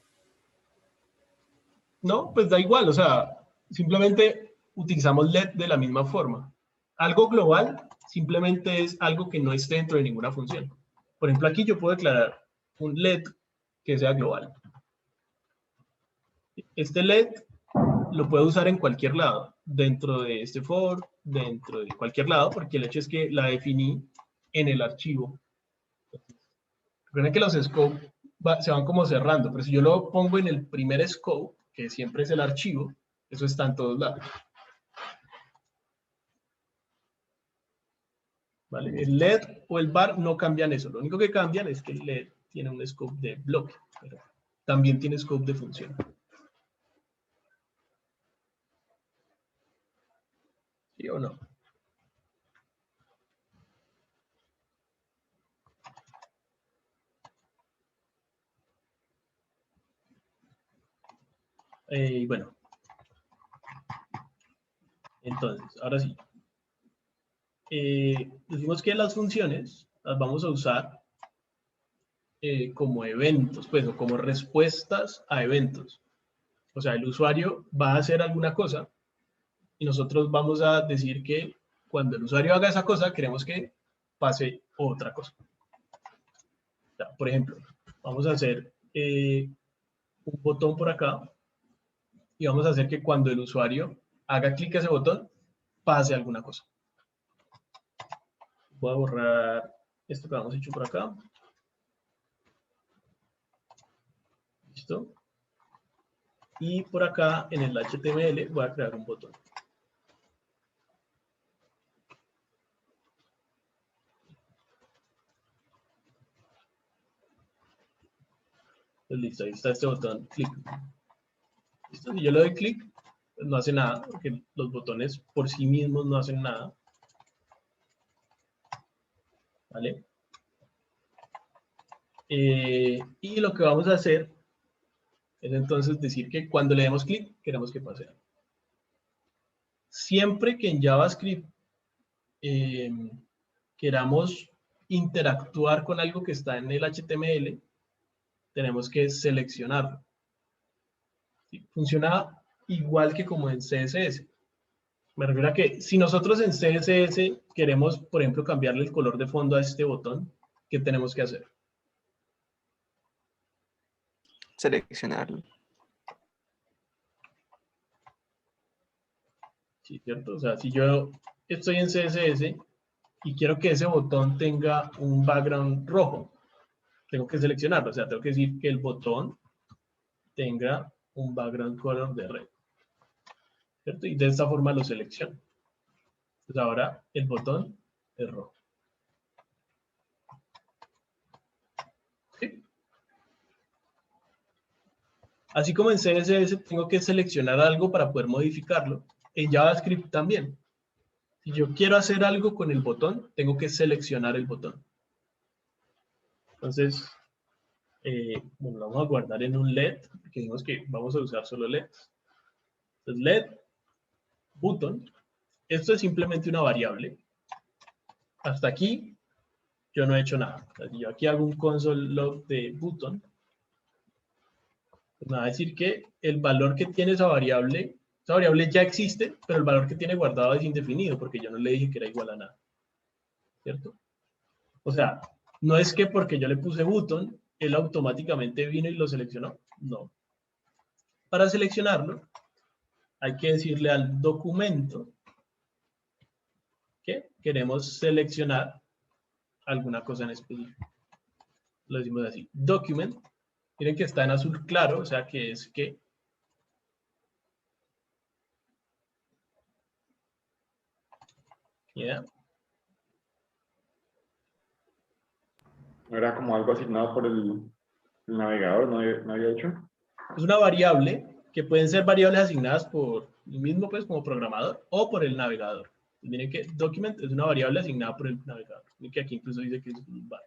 No, pues da igual, o sea, simplemente utilizamos let de la misma forma. Algo global simplemente es algo que no esté dentro de ninguna función. Por ejemplo, aquí yo puedo declarar un let que sea global. Este let lo puedo usar en cualquier lado, dentro de este for, dentro de cualquier lado, porque el hecho es que la definí en el archivo. Recuerden que los scopes se van como cerrando, pero si yo lo pongo en el primer scope, que siempre es el archivo, eso está en todos lados. ¿Vale? El LED o el var no cambian eso. Lo único que cambian es que el LED tiene un scope de bloque, pero también tiene scope de función. ¿Sí o no? Bueno. Entonces, ahora sí. Decimos que las funciones las vamos a usar como eventos, pues, o como respuestas a eventos. O sea, el usuario va a hacer alguna cosa y nosotros vamos a decir que cuando el usuario haga esa cosa, queremos que pase otra cosa. O sea, por ejemplo, vamos a hacer un botón por acá y vamos a hacer que cuando el usuario haga clic a ese botón, pase alguna cosa. Voy a borrar esto que habíamos hecho por acá. Listo. Y por acá en el HTML voy a crear un botón. Pues listo, ahí está este botón, clic. ¿Listo? Si yo le doy clic, pues no hace nada, porque los botones por sí mismos no hacen nada. ¿Vale? Y lo que vamos a hacer es entonces decir que cuando le demos clic, queremos que pase algo. Siempre que en JavaScript queramos interactuar con algo que está en el HTML, tenemos que seleccionarlo. ¿Sí? Funciona igual que como en CSS. Me refiero a que si nosotros en CSS queremos, por ejemplo, cambiarle el color de fondo a este botón, ¿qué tenemos que hacer? Seleccionarlo. Sí, ¿cierto? O sea, si yo estoy en CSS y quiero que ese botón tenga un background rojo, tengo que seleccionarlo. O sea, tengo que decir que el botón tenga un background color de red. ¿Cierto? Y de esta forma lo selecciono. Entonces ahora el botón es rojo. ¿Sí? Así como en CSS tengo que seleccionar algo para poder modificarlo, en JavaScript también. Si yo quiero hacer algo con el botón, tengo que seleccionar el botón. Entonces, bueno, lo vamos a guardar en un LED, porque dijimos que vamos a usar solo LEDs. Entonces, LED, button. Esto es simplemente una variable. Hasta aquí, yo no he hecho nada. O sea, si yo aquí hago un console log de button, pues me va a decir que el valor que tiene esa variable ya existe, pero el valor que tiene guardado es indefinido, porque yo no le dije que era igual a nada. ¿Cierto? O sea, no es que porque yo le puse button, él automáticamente vino y lo seleccionó. No. Para seleccionarlo, hay que decirle al documento que queremos seleccionar alguna cosa en específico. Lo decimos así, document. Miren que está en azul claro, o sea que es que idea? ¿No era como algo asignado por el navegador? ¿No había hecho? Es una variable que pueden ser variables asignadas por el mismo, pues, como programador o por el navegador. Miren que document es una variable asignada por el navegador. Miren que aquí incluso dice que es un var.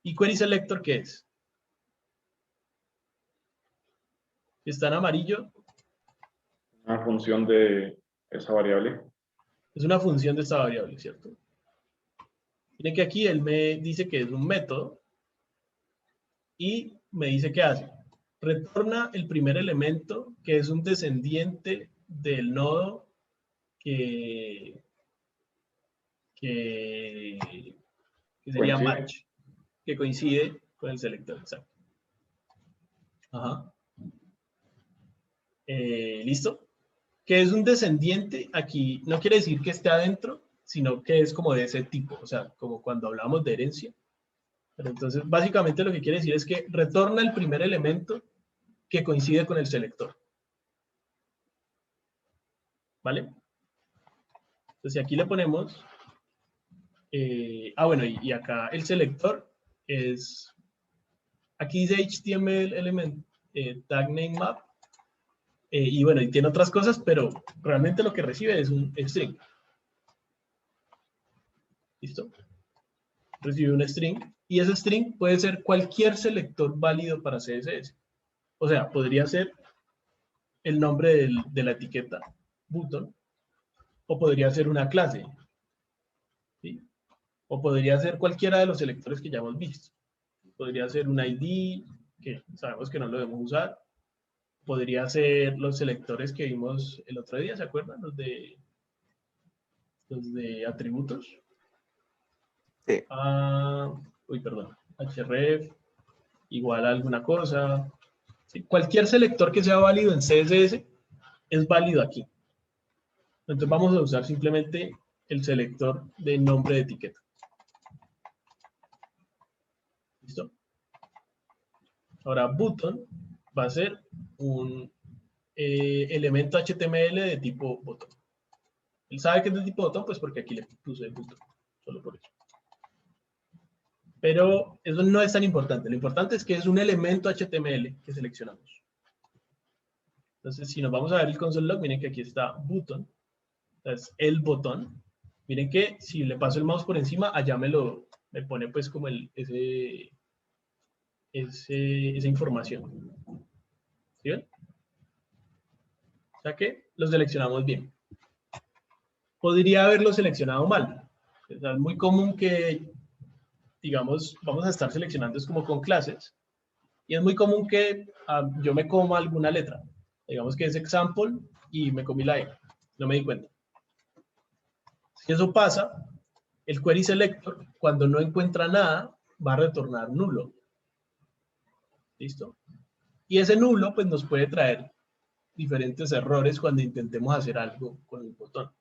¿Y query selector qué es? Está en amarillo. Una función de esa variable. Es una función de esta variable, ¿cierto? Miren que aquí él me dice que es un método y me dice qué hace. Retorna el primer elemento que es un descendiente del nodo que sería Coincide. match, que coincide con el selector, exacto. Ajá. ¿Listo? Que es un descendiente, aquí no quiere decir que esté adentro, sino que es como de ese tipo, o sea, como cuando hablamos de herencia. Pero entonces, básicamente lo que quiere decir es que retorna el primer elemento que coincide con el selector. ¿Vale? Entonces, aquí le ponemos... bueno, y acá el selector es... Aquí dice HTML element tag name map. Y bueno, y tiene otras cosas, pero realmente lo que recibe es un string. ¿Listo? Recibe un string. Y ese string puede ser cualquier selector válido para CSS. O sea, podría ser el nombre de la etiqueta button, o podría ser una clase, ¿sí? O podría ser cualquiera de los selectores que ya hemos visto. Podría ser un ID, que sabemos que no lo debemos usar. Podría ser los selectores que vimos el otro día, ¿se acuerdan? Los de atributos. Sí. Uy, perdón. href, igual a alguna cosa. ¿Sí? Cualquier selector que sea válido en CSS es válido aquí. Entonces vamos a usar simplemente el selector de nombre de etiqueta. ¿Listo? Ahora, button va a ser un elemento HTML de tipo botón. Él sabe que es de tipo botón, pues porque aquí le puse el button, solo por eso. Pero eso no es tan importante. Lo importante es que es un elemento HTML que seleccionamos. Entonces, si nos vamos a ver el console log, miren que aquí está button. Entonces, el botón. Miren que si le paso el mouse por encima, allá me pone pues como esa información. ¿Sí ven? O sea que lo seleccionamos bien. Podría haberlo seleccionado mal. O sea, es muy común que, digamos, vamos a estar seleccionando es como con clases. Y es muy común que yo me coma alguna letra. Digamos que es example y me comí la E. No me di cuenta. Si eso pasa, el query selector, cuando no encuentra nada, va a retornar nulo. ¿Listo? Y ese nulo, pues, nos puede traer diferentes errores cuando intentemos hacer algo con el botón.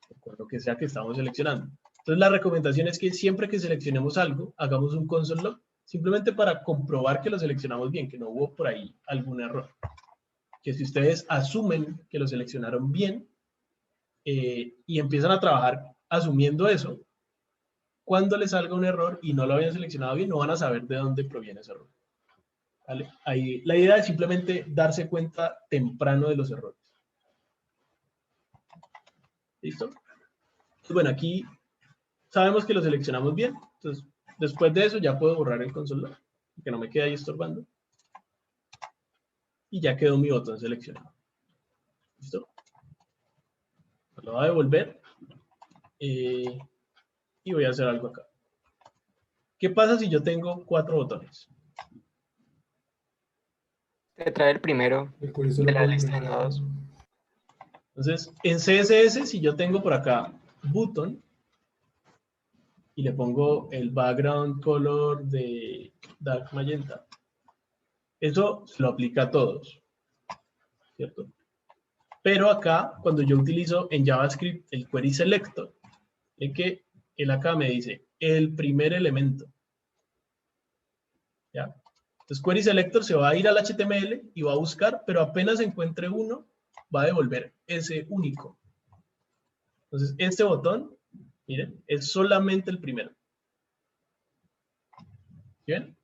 O con lo que sea que estamos seleccionando. Entonces, la recomendación es que siempre que seleccionemos algo, hagamos un console log, simplemente para comprobar que lo seleccionamos bien, que no hubo por ahí algún error. Que si ustedes asumen que lo seleccionaron bien y empiezan a trabajar asumiendo eso, cuando les salga un error y no lo habían seleccionado bien, no van a saber de dónde proviene ese error. ¿Vale? Ahí, la idea es simplemente darse cuenta temprano de los errores. ¿Listo? Pues bueno, aquí sabemos que lo seleccionamos bien. Entonces, después de eso ya puedo borrar el console log, que no me quede ahí estorbando. Y ya quedó mi botón seleccionado. ¿Listo? Lo voy a devolver. Y voy a hacer algo acá. ¿Qué pasa si yo tengo 4 botones? Te trae el primero de la lista de nodos. Entonces, en CSS, si yo tengo por acá button y le pongo el background color de dark magenta, eso se lo aplica a todos, ¿cierto? Pero acá, cuando yo utilizo en JavaScript el query selector, es que él acá me dice el primer elemento. ¿Ya? Entonces, query selector se va a ir al HTML y va a buscar, pero apenas encuentre uno, va a devolver ese único. Entonces, este botón, miren, es solamente el primero. ¿Bien?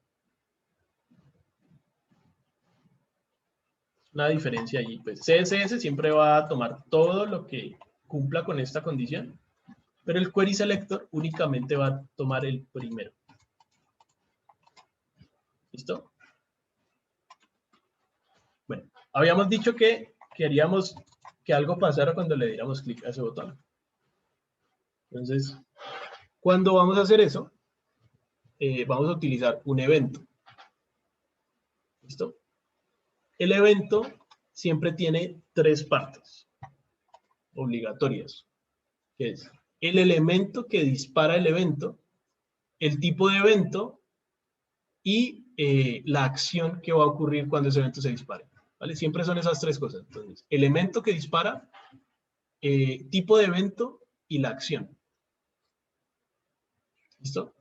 Una diferencia allí. Pues CSS siempre va a tomar todo lo que cumpla con esta condición, pero el Query Selector únicamente va a tomar el primero. ¿Listo? Bueno, habíamos dicho que queríamos que algo pasara cuando le diéramos clic a ese botón. Entonces, cuando vamos a hacer eso, vamos a utilizar un evento. ¿Listo? El evento siempre tiene tres partes obligatorias, que es el elemento que dispara el evento, el tipo de evento y la acción que va a ocurrir cuando ese evento se dispare. ¿Vale? Siempre son esas tres cosas. Entonces, elemento que dispara, tipo de evento y la acción. ¿Listo?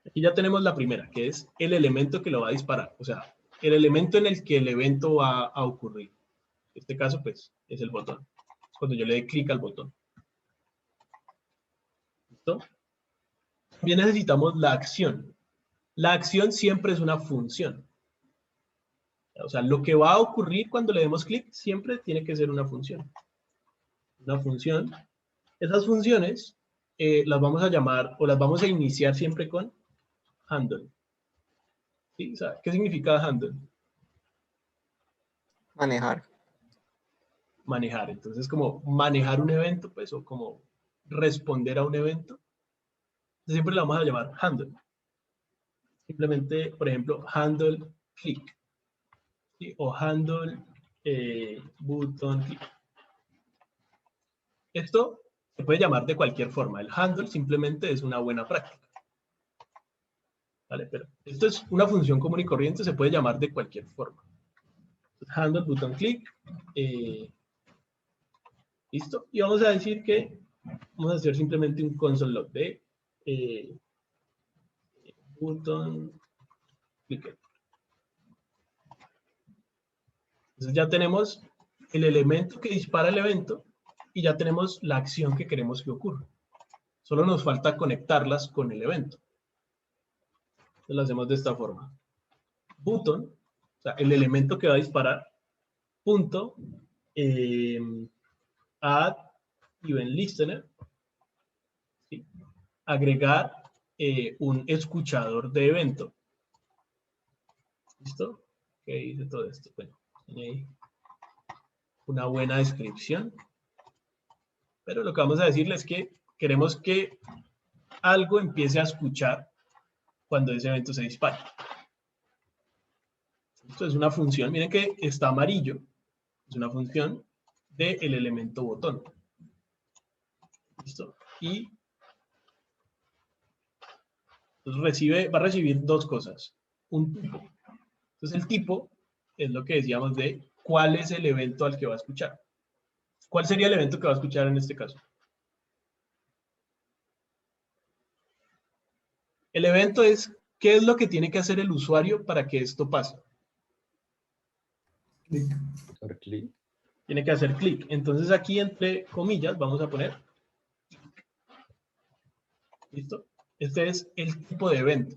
Aquí ya tenemos la primera, que es el elemento que lo va a disparar. O sea, el elemento en el que el evento va a ocurrir. En este caso, pues, es el botón. Es cuando yo le dé clic al botón. ¿Listo? También necesitamos la acción. La acción siempre es una función. O sea, lo que va a ocurrir cuando le demos clic siempre tiene que ser una función. Una función. Esas funciones las vamos a llamar o las vamos a iniciar siempre con handle. ¿Sí? O sea, ¿qué significa handle? Manejar. Manejar. Entonces, como manejar un evento, pues, o como responder a un evento. Siempre la vamos a llamar handle. Simplemente, por ejemplo, handle click. ¿Sí? O handle button click. Esto se puede llamar de cualquier forma. El handle simplemente es una buena práctica. ¿Vale? Pero esto es una función común y corriente, se puede llamar de cualquier forma. Handle button click. Listo. Y vamos a decir que vamos a hacer simplemente un console log de button click. Entonces ya tenemos el elemento que dispara el evento y ya tenemos la acción que queremos que ocurra. Solo nos falta conectarlas con el evento. Entonces lo hacemos de esta forma. Button, o sea, el elemento que va a disparar, punto, add event listener, ¿sí? Agregar un escuchador de evento. ¿Listo? ¿Qué dice todo esto? Bueno, tiene ahí una buena descripción. Pero lo que vamos a decirles es que queremos que algo empiece a escuchar cuando ese evento se dispare. Esto es una función, miren que está amarillo, es una función del elemento botón. ¿Listo? Y entonces va a recibir dos cosas, un tipo. Entonces el tipo es lo que decíamos de cuál es el evento al que va a escuchar. ¿Cuál sería el evento que va a escuchar en este caso? El evento es qué es lo que tiene que hacer el usuario para que esto pase. Clic. Tiene que hacer clic. Entonces aquí entre comillas vamos a poner. ¿Listo? Este es el tipo de evento.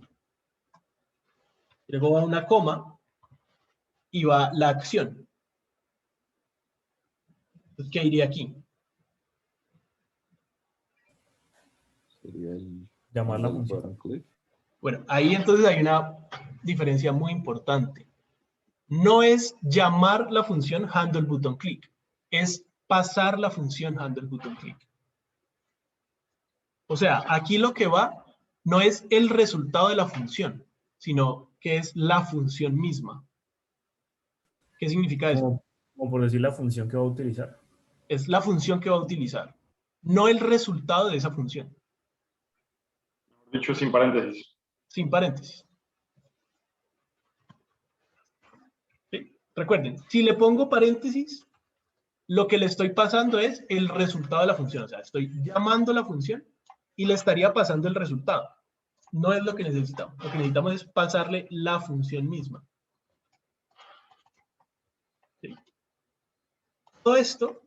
Luego va una coma y va la acción. Entonces, ¿qué iría aquí? Sería el Llamar la función. Bueno, ahí entonces hay una diferencia muy importante. No es llamar la función handle button click, es pasar la función handle button click. O sea, aquí lo que va no es el resultado de la función, sino que es la función misma. ¿Qué significa eso? Como por decir la función que va a utilizar. Es la función que va a utilizar, no el resultado de esa función. Dicho sin paréntesis. Sin paréntesis. ¿Sí? Recuerden, si le pongo paréntesis, lo que le estoy pasando es el resultado de la función. O sea, estoy llamando la función y le estaría pasando el resultado. No es lo que necesitamos. Lo que necesitamos es pasarle la función misma. ¿Sí? Todo esto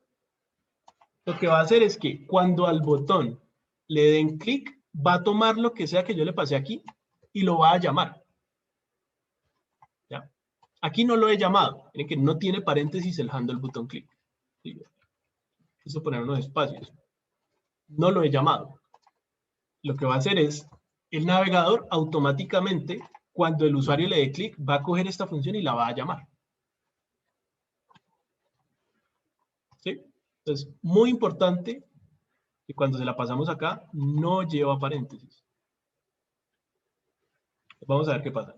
Lo que va a hacer es que cuando al botón le den clic, va a tomar lo que sea que yo le pasé aquí y lo va a llamar. ¿Ya? Aquí no lo he llamado. Miren que no tiene paréntesis el handle button click. ¿Sí? Eso poner unos espacios. No lo he llamado. Lo que va a hacer es, el navegador automáticamente, cuando el usuario le dé clic, va a coger esta función y la va a llamar. ¿Sí? Entonces, muy importante que cuando se la pasamos acá, no lleva paréntesis. Vamos a ver qué pasa.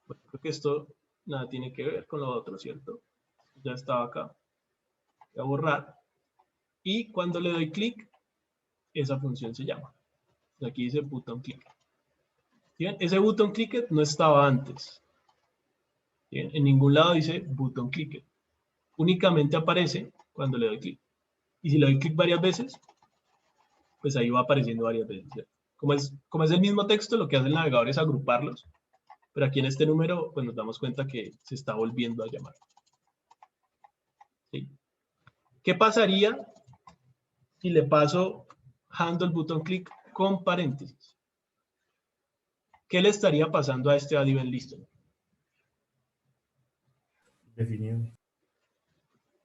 Bueno, creo que esto nada tiene que ver con lo otro, ¿cierto? Ya estaba acá. Voy a borrar. Y cuando le doy clic, esa función se llama. Aquí dice button click. ¿Bien? Ese button click no estaba antes. ¿Bien? En ningún lado dice button click. Únicamente aparece cuando le doy clic. Y si le doy clic varias veces, pues ahí va apareciendo varias veces. ¿Cierto? Como es el mismo texto, lo que hace el navegador es agruparlos. Pero aquí en este número, pues nos damos cuenta que se está volviendo a llamar. ¿Sí? ¿Qué pasaría si le paso handle button click con paréntesis? ¿Qué le estaría pasando a este add event listener? Definido.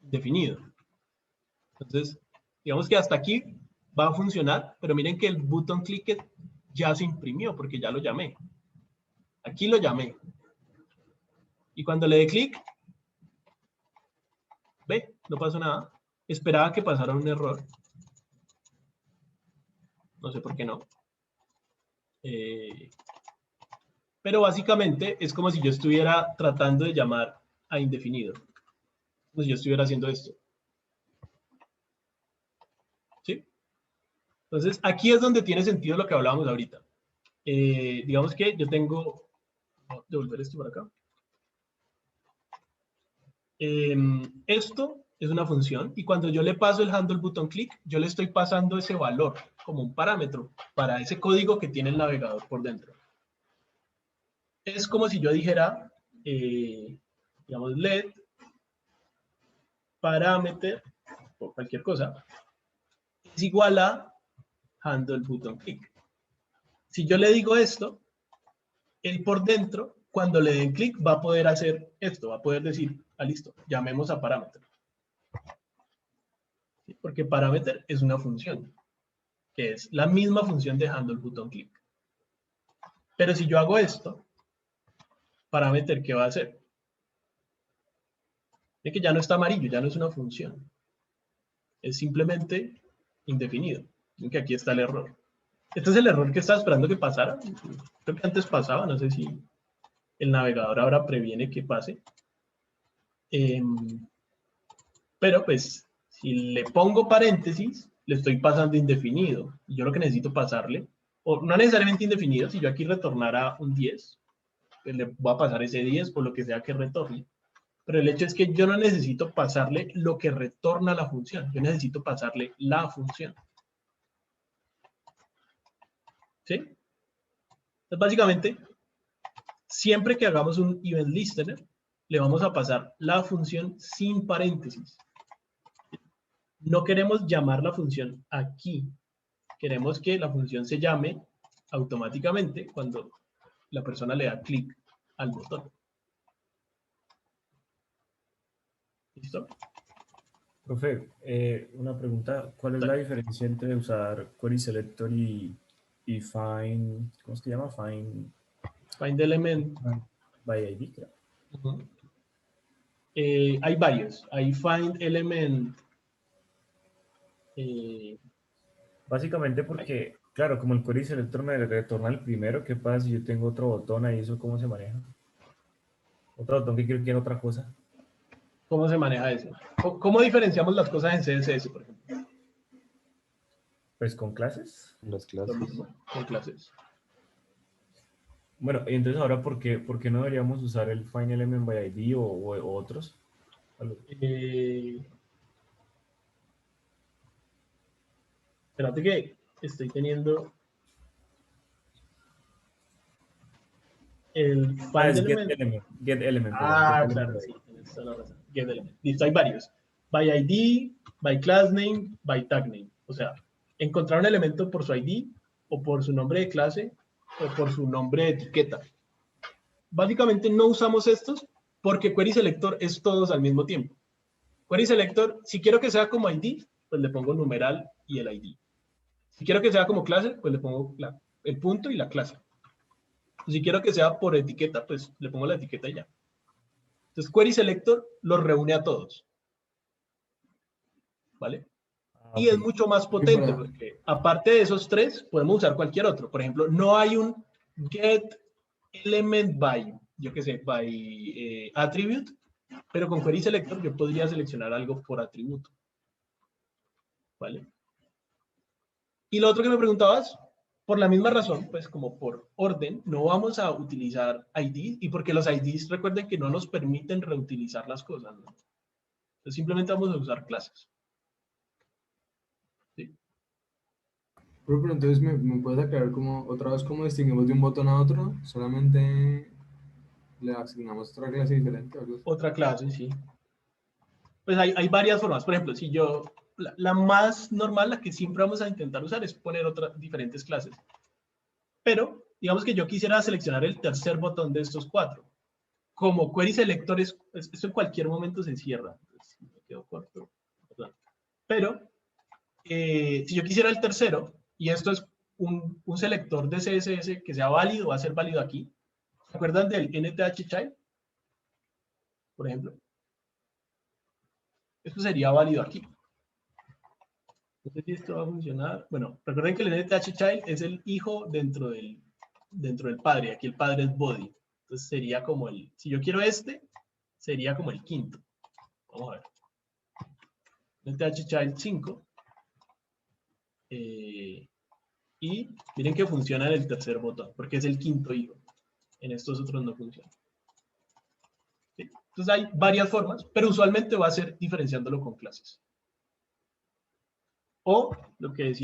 Definido. Entonces, digamos que hasta aquí va a funcionar, pero miren que el button click ya se imprimió porque ya lo llamé. Aquí lo llamé. Y cuando le dé clic, ve, no pasó nada. Esperaba que pasara un error. No sé por qué no. Pero básicamente es como si yo estuviera tratando de llamar a indefinido. Como si yo estuviera haciendo esto. ¿Sí? Entonces, aquí es donde tiene sentido lo que hablábamos ahorita. Digamos que yo tengo... Voy a devolver esto por acá. Esto es una función y cuando yo le paso el handle button click, yo le estoy pasando ese valor como un parámetro para ese código que tiene el navegador por dentro. Es como si yo dijera, digamos, let parameter o cualquier cosa es igual a handle button click. Si yo le digo esto, él por dentro, cuando le den clic, va a poder hacer esto, va a poder decir, ah, listo, llamemos a parámetro. ¿Sí? Porque parameter es una función, que es la misma función de handle button click. Pero si yo hago esto, parameter, ¿qué va a hacer? Es que ya no está amarillo, ya no es una función. Es simplemente indefinido. Que aquí está el error. Este es el error que estaba esperando que pasara. Creo que antes pasaba, no sé si el navegador ahora previene que pase. Pero pues, si le pongo paréntesis, le estoy pasando indefinido. Y yo lo que necesito pasarle, o no necesariamente indefinido, si yo aquí retornara un 10, pues le voy a pasar ese 10 por lo que sea que retorne. Pero el hecho es que yo no necesito pasarle lo que retorna la función. Yo necesito pasarle la función. ¿Sí? Entonces, básicamente, siempre que hagamos un event listener, le vamos a pasar la función sin paréntesis. No queremos llamar la función aquí. Queremos que la función se llame automáticamente cuando la persona le da clic al botón. ¿Listo? Profe, una pregunta. ¿Cuál es la diferencia entre usar Query Selector y Find, ¿cómo es que se llama? Find Element. By ID, creo. Hay varios. Hay Find Element. Básicamente porque, claro, como el Query Selector me retorna el primero, ¿qué pasa si yo tengo otro botón ahí? ¿Eso cómo se maneja? Otro botón que quiere otra cosa. ¿Cómo se maneja eso? ¿Cómo diferenciamos las cosas en CSS, por ejemplo? Pues con clases. Las clases. Lo mismo, con clases. Bueno, y entonces ahora, ¿por qué no deberíamos usar el Find Element by ID o otros? Espérate que estoy teniendo el Find Element. Get Element. Ah, claro, sí, tienes toda la razón. Get Element. Listo, hay varios. by ID, by class name, by tag name. O sea, encontrar un elemento por su ID, o por su nombre de clase, o por su nombre de etiqueta. Básicamente no usamos estos porque query selector es todos al mismo tiempo. Query selector, si quiero que sea como ID, pues le pongo numeral y el ID. Si quiero que sea como clase, pues le pongo el punto y la clase. Si quiero que sea por etiqueta, pues le pongo la etiqueta y ya. Entonces, query selector los reúne a todos. ¿Vale? Y es mucho más potente porque aparte de esos tres, podemos usar cualquier otro. Por ejemplo, no hay un get element by, yo qué sé, by attribute, pero con query selector yo podría seleccionar algo por atributo. ¿Vale? Y lo otro que me preguntabas, por la misma razón, pues como por orden, no vamos a utilizar ID, y porque los IDs, recuerden que no nos permiten reutilizar las cosas, ¿no? Entonces simplemente vamos a usar clases. ¿Sí? Pero entonces, ¿me puedes aclarar otra vez cómo distinguimos de un botón a otro? ¿Solamente le asignamos otra clase diferente? Otra clase, sí. Pues hay varias formas. Por ejemplo, si yo, la más normal, la que siempre vamos a intentar usar es poner diferentes clases. Pero, digamos que yo quisiera seleccionar el tercer botón de estos cuatro. Como query selector, esto en cualquier momento se cierra. Entonces, me quedo corto. Perdón. Pero, si yo quisiera el tercero, y esto es un selector de CSS que sea válido, va a ser válido aquí. ¿Se acuerdan del NTH Child? Por ejemplo. Esto sería válido aquí. No sé si esto va a funcionar. Bueno, recuerden que el NTH Child es el hijo dentro del padre. Aquí el padre es body. Entonces sería como si yo quiero sería como el quinto. Vamos a ver. NTH Child 5. Y miren que funciona en el tercer botón, porque es el quinto hijo. En estos otros no funciona. ¿Sí? Entonces hay varias formas, pero usualmente va a ser diferenciándolo con clases. O lo que decía.